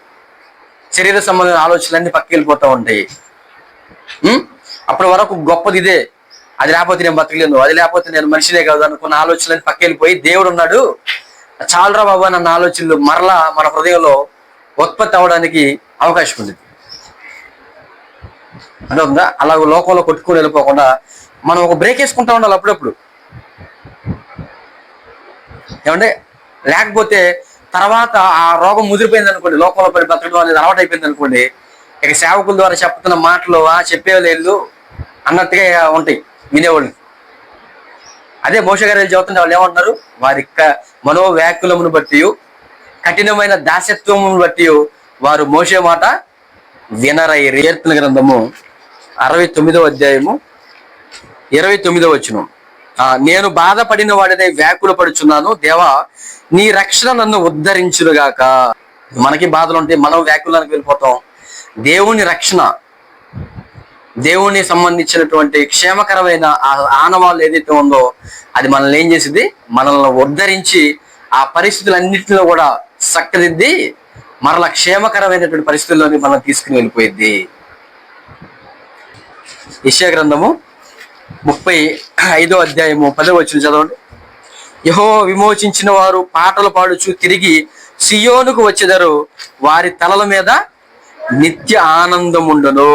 శరీర సంబంధమైన ఆలోచనలన్నీ పక్కకి వెళ్ళిపోతూ ఉంటాయి. అప్పటి వరకు గొప్పది ఇదే, అది లేకపోతే నేను బతకలేను, అది లేకపోతే నేను మనిషినే కాదు అనుకున్న ఆలోచనలు పక్కెళ్ళిపోయి దేవుడు ఉన్నాడు చాలురా బాబు అన్న ఆలోచనలు మరలా మన హృదయంలో ఉత్పత్తి అవడానికి అవకాశం ఉంది. అంటే ఉందా, అలా లోకంలో కొట్టుకుని వెళ్ళిపోకుండా మనం ఒక బ్రేక్ వేసుకుంటా ఉండాలి అప్పుడప్పుడు. ఏమంటే లేకపోతే తర్వాత ఆ రోగం ముదిరిపోయింది అనుకోండి, లోకంలో పడి బతకడం అనేది అలవాటు అయిపోయింది అనుకోండి, ఇక సేవకుల ద్వారా చెప్తున్న మాటలు చెప్పేవాళ్ళు అన్నట్టుగా ఉంటాయి వినేవాళ్ళు. అదే మోషే గారు చెబుతుంటే వాళ్ళు ఏమంటున్నారు, వారి మనోవ్యాకులమును బట్టి కఠినమైన దాసత్వమును బట్టి వారు మోషే మాట వినరైరి. కీర్తన గ్రంథము 69వ అధ్యాయము 29వ వచనం. నేను బాధపడిన వాడినే వ్యాకుల పడుచున్నాను, దేవా నీ రక్షణ నన్ను ఉద్ధరించునుగాక. మనకి బాధలు ఉంటే మనం వ్యాకులానికి వెళ్ళిపోతాం. దేవుని రక్షణ, దేవుని సంబంధించినటువంటి క్షేమకరమైన ఆనవాళ్ళు ఏదైతే ఉందో అది మనల్ని ఏం చేసింది, మనల్ని ఉద్ధరించి ఆ పరిస్థితులన్నింటిలో కూడా చక్కదిద్ది మరలా క్షేమకరమైనటువంటి పరిస్థితుల్లోని మనం తీసుకుని వెళ్ళిపోయింది. యెషయా గ్రంథము 35వ అధ్యాయము 10వ వచనం చదవండి. యెహోవా విమోచించిన వారు పాటలు పాడుచు తిరిగి సియోనుకు వచ్చెదరు, వారి తలల మీద నిత్య ఆనందముండును.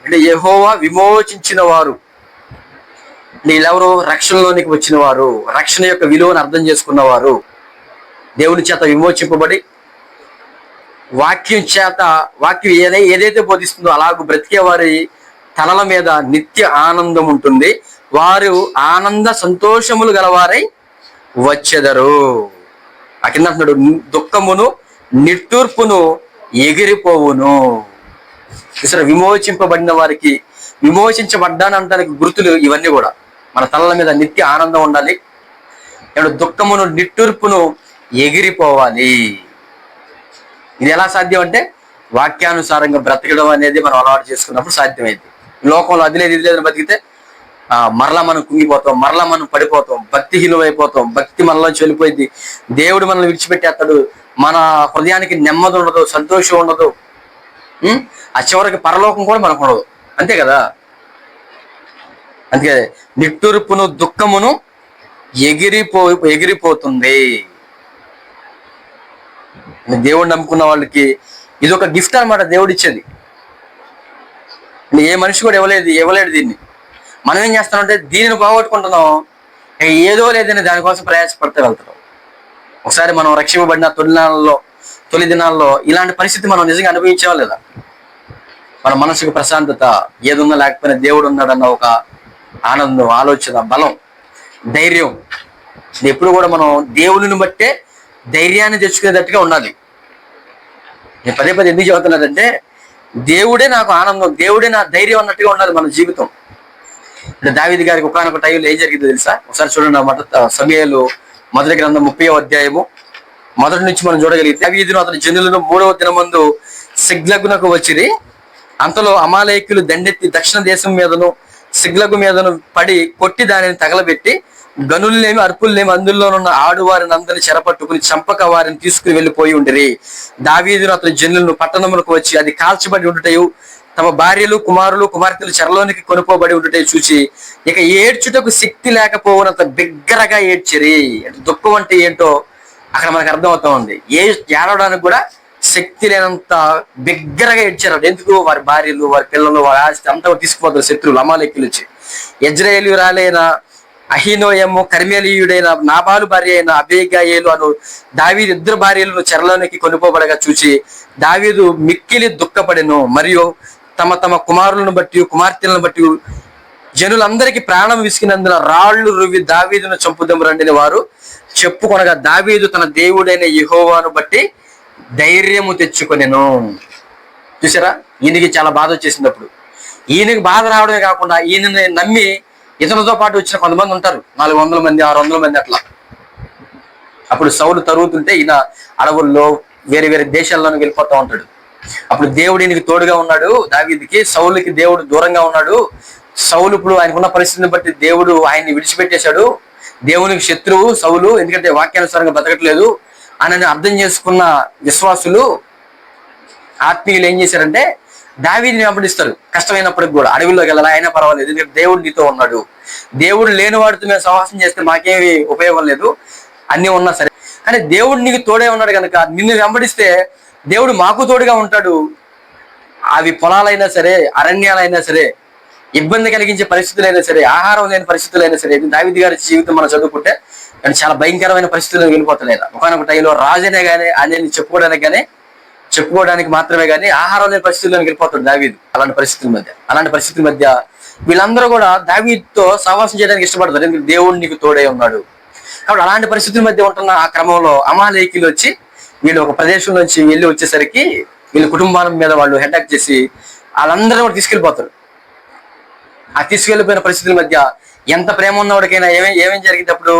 అంటే యెహోవా విమోచించిన వారు వీళ్ళెవరు, రక్షణలోనికి వచ్చిన వారు, రక్షణ యొక్క విలువను అర్థం చేసుకున్నవారు, దేవుని చేత విమోచింపబడి వాక్యం ఏదైతే బోధిస్తుందో అలాగూ బ్రతికే వారి తలల మీద నిత్య ఆనందం ఉంటుంది. వారు ఆనంద సంతోషములు గలవారై వచ్చెదరు. ఆ కింద అంటున్నాడు, దుఃఖమును నిట్టూర్పును ఎగిరిపోవును. ఇసలు విమోచింపబడిన వారికి, విమోచించబడ్డానంటానికి గుర్తులు ఇవన్నీ కూడా. మన తలల మీద నిత్య ఆనందం ఉండాలి, దుఃఖమును నిట్టూర్పును ఎగిరిపోవాలి. ఇది ఎలా సాధ్యం అంటే వాక్యానుసారంగా బ్రతకడం అనేది మనం అలవాటు చేసుకున్నప్పుడు సాధ్యమైంది. లోకంలో అది లేదు ఇది లేదని బతికితే మరలా మనం కుంగిపోతాం, మరలా మనం పడిపోతాం, భక్తిహీనం అయిపోతాం, భక్తి మనలోంచి వెళ్ళిపోయింది, దేవుడు మనల్ని విడిచిపెట్టేస్తాడు, మన హృదయానికి నెమ్మది ఉండదు, సంతోషం ఉండదు, ఆ చివరికి పరలోకం కూడా మనకు ఉండదు. అంతే కదా. అందుకే నిట్టూర్పును దుఃఖమును ఎగిరిపోతుంది. దేవుడు నమ్ముకున్న వాళ్ళకి ఇది ఒక గిఫ్ట్ అనమాట, దేవుడు ఇచ్చేది. ఏ మనిషి కూడా ఇవ్వలేడు దీన్ని. మనం ఏం చేస్తామంటే దీనిని పోగొట్టుకుంటున్నాం, ఏదో లేదని దానికోసం ప్రయాసపడితే వెళ్తున్నాం. ఒకసారి మనం రక్షింపబడిన తొలి దినాల్లో ఇలాంటి పరిస్థితి మనం నిజంగా అనుభవించావా లేదా? మన మనసుకు ప్రశాంతత, ఏదున్నా లేకపోయినా దేవుడు ఉన్నాడన్న ఒక ఆనందం, ఆలోచన, బలం, ధైర్యం. ఎప్పుడు కూడా మనం దేవుడిని బట్టే ధైర్యాన్ని తెచ్చుకునేటట్టుగా ఉండాలి. నేను పదే ఎందుకు చెబుతున్నానంటే దేవుడే నాకు ఆనందం, దేవుడే నా ధైర్యం అన్నట్టుగా ఉండాలి మన జీవితం. అంటే దావీదు గారికి ఒకానొక టైంలో ఏం జరిగిందో తెలుసా? ఒకసారి చూడండి అన్నమాట. సమూయేలు మొదటి గ్రంథం 30వ అధ్యాయము మొదటి నుంచి మనం చూడగలిగితే, దావీదును అతని జనులను 3వ దినమందు సిగ్లగునకు వచ్చిరి. అంతలో అమాలేకులు దండెత్తి దక్షిణ దేశం మీదను సిగ్లగు మీదను పడి కొట్టి దానిని తగలబెట్టి గనుల్లేమి అర్పుల్లేమి అందులోనున్న ఆడువారిని అందరిని చెరపట్టుకుని చంపక వారిని తీసుకుని వెళ్ళిపోయి ఉండిరి. దావీదును అతని జనులను పట్టణములకు వచ్చి అది కాల్చబడి ఉండుటయు తమ భార్యలు కుమారులు కుమార్తెలు చెరలోనికి కొనుక్కోబడి ఉండుటయు చూసి ఇక ఏడ్చుటకు శక్తి లేకపోవనంత బిగ్గరగా ఏడ్చిరి. దుఃఖం అంటే ఏంటో అక్కడ మనకు అర్థం అవుతా ఉంది. ఏడవడానికి కూడా శక్తి లేనంత బిగ్గరగా ఏడ్చారు. ఎందుకు? వారి భార్యలు, వారి పిల్లలు, వారి ఆస్తి అంతా తీసుకుపోతారు శత్రువులు, అమాలేకులు వచ్చి. యెజ్రెయేలీయురాలైన అహీనోయము, కర్మెలీయుడైన నాబాలు భార్య అయిన అబీగయీలు అను దావీదు ఇద్దరు భార్యలను చెరలోనికి కొనుక్కోబడగా చూసి దావీదు మిక్కిలి దుఃఖపడెను. మరియు తమ తమ కుమారులను బట్టి కుమార్తెలను బట్టి జనులందరికీ ప్రాణం విసిగినందున రాళ్లు రువి దావీదును చంపుదము రండిని వారు చెప్పుకొనగా దావీదు తన దేవుడైన యెహోవాను బట్టి ధైర్యము తెచ్చుకొనెను. చూసారా, ఈయనకి చాలా బాధ వచ్చేసినప్పుడు, ఈయనకి బాధ రావడమే కాకుండా ఈయనని నమ్మి ఇతనితో పాటు వచ్చిన కొంతమంది ఉంటారు, 400 మంది 600 మంది అట్లా. అప్పుడు సౌలు తరుగుతుంటే ఈయన అడవుల్లో వేరే వేరే దేశాల్లోకి వెళ్ళిపోతా ఉంటాడు. అప్పుడు దేవుడు ఈయనకి తోడుగా ఉన్నాడు, దావీదుకి. సౌలుకి దేవుడు దూరంగా ఉన్నాడు. సౌలు ఇప్పుడు ఆయనకున్న పరిస్థితిని బట్టి దేవుడు ఆయన్ని విడిచిపెట్టేశాడు. దేవునికి శత్రువు సౌలు, ఎందుకంటే వాక్యానుసారంగా బతకట్లేదు అని అర్థం చేసుకున్న విశ్వాసులు, ఆత్మీయులు ఏం చేశారంటే దావీదుని వెంబడిస్తారు కష్టమైనప్పటికి కూడా. అడవిలోకి వెళ్ళాలి అయినా పర్వాలేదు, ఎందుకంటే దేవుడు నీతో ఉన్నాడు. దేవుడు లేని వాడితో మేము సహవాసం చేస్తే మాకేమి ఉపయోగం లేదు, అన్నీ ఉన్నా సరే. కానీ దేవుడు నీకు తోడే ఉన్నాడు కనుక నిన్ను వెంబడిస్తే దేవుడు మాకు తోడుగా ఉంటాడు. అవి పొలాలైనా సరే, అరణ్యాలైనా సరే, ఇబ్బంది కలిగించే పరిస్థితులైనా సరే, ఆహారం లేని పరిస్థితులైనా సరే. దావీదు గారి జీవితం మనం చదువుకుంటే కానీ చాలా భయంకరమైన పరిస్థితుల్లో వెళ్ళిపోతాడు ఆయన. ఒకనొక టైంలో రాజునే కానీ ఆయన చెప్పుకోవడానికి మాత్రమే కానీ ఆహారం లేని పరిస్థితుల్లో వెళ్ళిపోతాడు దావీదు. అలాంటి పరిస్థితుల మధ్య వీళ్ళందరూ కూడా దావీదుతో సహవాసం చేయడానికి ఇష్టపడతారు, ఎందుకంటే దేవుడు నీకు తోడే ఉన్నాడు. కాబట్టి అలాంటి పరిస్థితుల మధ్య ఉంటున్న ఆ క్రమంలో అమాలేకీయులు వచ్చి వీళ్ళు ఒక ప్రదేశం నుంచి వెళ్ళి వచ్చేసరికి వీళ్ళ కుటుంబాల మీద వాళ్ళు అటాక్ చేసి వాళ్ళందరూ కూడా తీసుకెళ్ళిపోతారు. ఆ తీసుకెళ్లిపోయిన పరిస్థితుల మధ్య ఎంత ప్రేమ ఉన్నవాడికైనా ఏమేం జరిగింది అప్పుడు?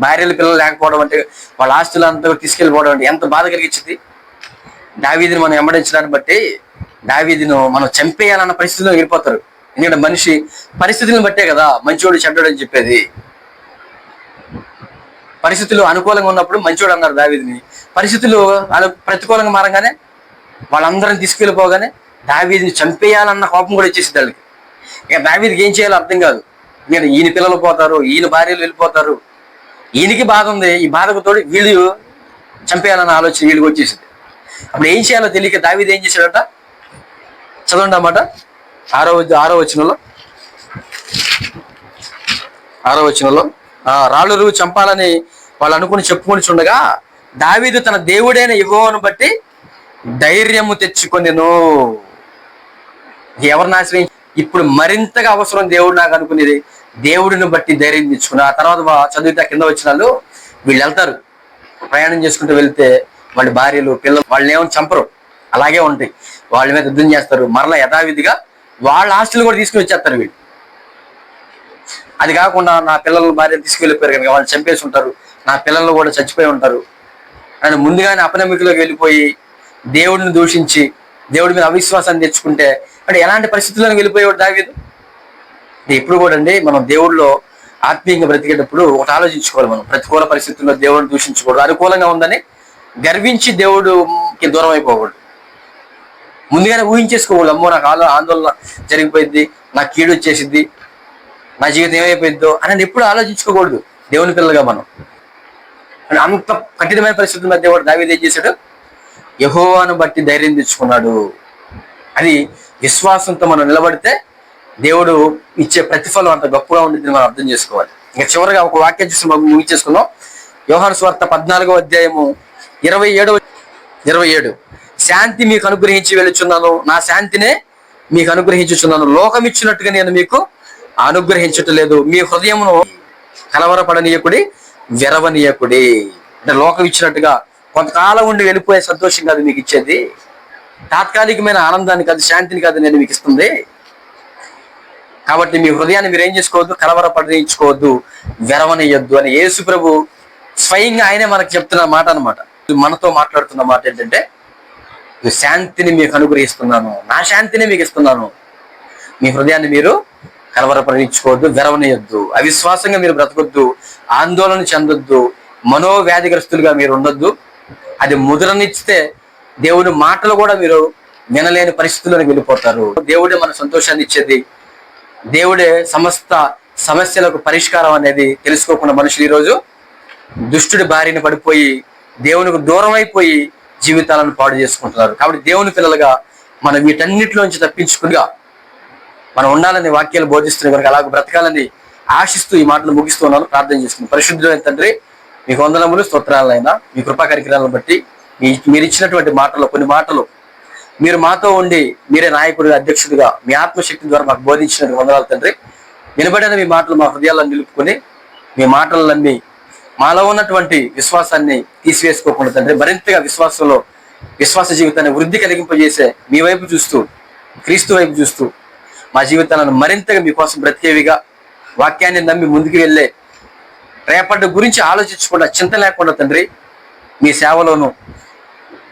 భార్యలు పిల్లలు లేకపోవడం అంటే, వాళ్ళ ఆస్తులు అంతా తీసుకెళ్ళిపోవడం అంటే ఎంత బాధ కలిగించింది. దావీదుని మనం వెంబడించడాన్ని బట్టి దావీదును మనం చంపేయాలన్న పరిస్థితిలో వెళ్ళిపోతారు. ఎందుకంటే మనిషి పరిస్థితులను బట్టే కదా మంచోడు చెడ్డోడు అని చెప్పేది. పరిస్థితులు అనుకూలంగా ఉన్నప్పుడు మంచోడు అన్నారు దావీదుని, పరిస్థితులు ప్రతికూలంగా మారంగానే వాళ్ళందరిని తీసుకెళ్ళిపోగానే దావీదుని చంపేయాలన్న కోపం కూడా వచ్చేసింది వాళ్ళకి. ఇక దావీదుకి ఏం చేయాలో అర్థం కాదు. ఈయన పిల్లలు పోతారు, ఈయన భార్యలు వెళ్ళిపోతారు, ఈయనకి బాధ ఉంది, ఈ బాధకు తోడు వీళ్ళు చంపేయాలన్న ఆలోచన వీళ్ళకి వచ్చేసింది. అప్పుడు ఏం చేయాలో తెలియక దావీదు ఏం చేశాడట, చదవండి అన్నమాట. ఆరో వచనంలో రాళ్ళు చంపాలని వాళ్ళు అనుకుని చెప్పుకొని చుండగా దావీదు తన దేవుడైన యెహోవాను బట్టి ధైర్యము తెచ్చుకొనెను. ఎవరిని ఆశ్రయించి ఇప్పుడు మరింతగా అవసరం దేవుడు నాకు అనుకునేది, దేవుడిని బట్టి ధైర్యం తెచ్చుకుని. ఆ తర్వాత చదివితే కింద వచ్చినాళ్ళు వీళ్ళు వెళ్తారు, ప్రయాణం చేసుకుంటూ వెళ్తే వాళ్ళ భార్యలు పిల్లలు వాళ్ళని ఏమైనా చంపరు, అలాగే ఉంటాయి, వాళ్ళ మీద యుద్ధం చేస్తారు. మరలా యథావిధిగా వాళ్ళ ఆస్తులు కూడా తీసుకుని వచ్చేస్తారు వీళ్ళు. అది కాకుండా నా పిల్లల భార్యను తీసుకువెళ్ళిపోయారు కనుక వాళ్ళు చంపేసి ఉంటారు, నా పిల్లలు కూడా చచ్చిపోయి ఉంటారు అని ముందుగానే అపనమ్మికలోకి వెళ్ళిపోయి దేవుడిని దూషించి దేవుడి మీద అవిశ్వాసాన్ని తెచ్చుకుంటే అంటే ఎలాంటి పరిస్థితుల్లో వెళ్ళిపోయేవాడు దావీదు. ఎప్పుడు కూడా అండి మనం దేవుడిలో ఆత్మీయంగా బ్రతికేటప్పుడు ఒకటి ఆలోచించుకోవాలి, మనం ప్రతికూల పరిస్థితుల్లో దేవుడిని దూషించకూడదు, అనుకూలంగా ఉందని గర్వించి దేవుడికి దూరం అయిపోకూడదు. ముందుగానే ఊహించేసుకోకూడదు, అమ్మో నాకు ఆందోళన జరిగిపోయింది, నాకు కీడు వచ్చేసిద్ది, నా జీవితం ఏమైపోయిద్దో అని ఎప్పుడు ఆలోచించుకోకూడదు. దేవుని పిల్లగా మనం అంత కఠినమైన పరిస్థితుల మధ్య కూడా దావీదు ఏం చేశాడు, యెహోవాను బట్టి ధైర్యం తెచ్చుకున్నాడు. అది విశ్వాసంతో మనం నిలబడితే దేవుడు ఇచ్చే ప్రతిఫలం అంత గొప్పగా ఉండిందని మనం అర్థం చేసుకోవాలి. ఇంకా చివరిగా ఒక వాక్యం చూసి ముగించేసుకున్నాం. యోహాను సువార్త 14వ అధ్యాయము 27 శాంతి మీకు అనుగ్రహించి వెళుచున్నాను, నా శాంతినే మీకు అనుగ్రహించుచున్నాను, లోకం ఇచ్చినట్టుగా నేను మీకు అనుగ్రహించటం లేదు, మీ హృదయమును కలవరపడనీయకుడి వెరవనీయకుడి. అంటే లోకం ఇచ్చినట్టుగా కొంతకాలం ఉండి వెళ్ళిపోయే సంతోషం కాదు మీకు ఇచ్చేది, తాత్కాలికమైన ఆనందాన్ని కాదు, శాంతిని కాదు నేను మీకు ఇస్తుంది. కాబట్టి మీ హృదయాన్ని మీరు ఏం చేసుకోవద్దు, కలవరపడించుకోవద్దు, వెరవనీయొద్దు అని యేసు ప్రభు స్వయంగా ఆయనే మనకు చెప్తున్న మాట అనమాట. మనతో మాట్లాడుతున్న మాట ఏంటంటే, శాంతిని మీకు అనుగ్రహిస్తున్నాను, నా శాంతిని మీకు ఇస్తున్నాను, మీ హృదయాన్ని మీరు కలవరపడించుకోవద్దు, వెరవనీయొద్దు, అవిశ్వాసంగా మీరు బ్రతకొద్దు, ఆందోళన చెందొద్దు, మనోవ్యాధిగ్రస్తులుగా మీరు ఉండొద్దు. అది ముద్రనిచ్చితే దేవుడి మాటలు కూడా మీరు వినలేని పరిస్థితుల్లోకి వెళ్ళిపోతారు. దేవుడే మన సంతోషాన్ని ఇచ్చేది, దేవుడే సమస్త సమస్యలకు పరిష్కారం అనేది తెలుసుకోకుండా మనుషులు ఈరోజు దుష్టుడి బారిన పడిపోయి దేవునికి దూరం అయిపోయి జీవితాలను పాడు చేసుకుంటున్నారు. కాబట్టి దేవుని పిల్లలుగా మనం వీటన్నిటిలోంచి తప్పించుకునిగా మనం ఉండాలని వాక్యాలు బోధిస్తున్న కనుక అలాగ బ్రతకాలని ఆశిస్తూ ఈ మాటలు ముగిస్తున్నాను. ప్రార్థన చేస్తున్నాను. పరిశుద్ధుడైన తండ్రి, మీకు వందనములు స్తోత్రాలైనా మీ కృపా కార్యక్రమాలను బట్టి మీరు ఇచ్చినటువంటి మాటలు, కొన్ని మాటలు మీరు మాతో ఉండి మీరే నాయకుడిగా, అధ్యక్షుడిగా మీ ఆత్మశక్తి ద్వారా మాకు బోధించినట్టు వందనాలు తండ్రి. వినబడిన మీ మాటలు మా హృదయాలను నిలుపుకొని మీ మాటలన్నీ మాలో ఉన్నటువంటి విశ్వాసాన్ని తీసివేసుకోకుండా తండ్రి, మరింతగా విశ్వాస జీవితాన్ని వృద్ధి కలిగింపజేసే మీ వైపు చూస్తూ, క్రీస్తు వైపు చూస్తూ మా జీవితాలను మరింతగా మీకోసం బ్రతికేవిగా, వాక్యాన్ని నమ్మి ముందుకు వెళ్ళే, రేపటి గురించి ఆలోచించకుండా, చింత లేకుండా తండ్రి మీ సేవలోను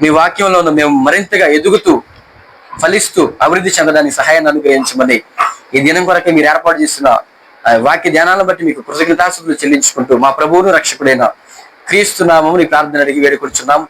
మీ వాక్యంలోను మేము మరింతగా ఎదుగుతూ ఫలిస్తూ అభివృద్ధి చెందడానికి సహాయాన్ని అనుగ్రహించమని ఈ దినం కొరకే మీరు ఏర్పాటు చేసిన వాక్య ధ్యానాలను బట్టి మీకు కృతజ్ఞతాస్తుతులు చెల్లించుకుంటూ మా ప్రభువును రక్షకుడైన క్రీస్తు నామమును ఈ ప్రార్థన అడిగి వేడుకొంచున్నాము.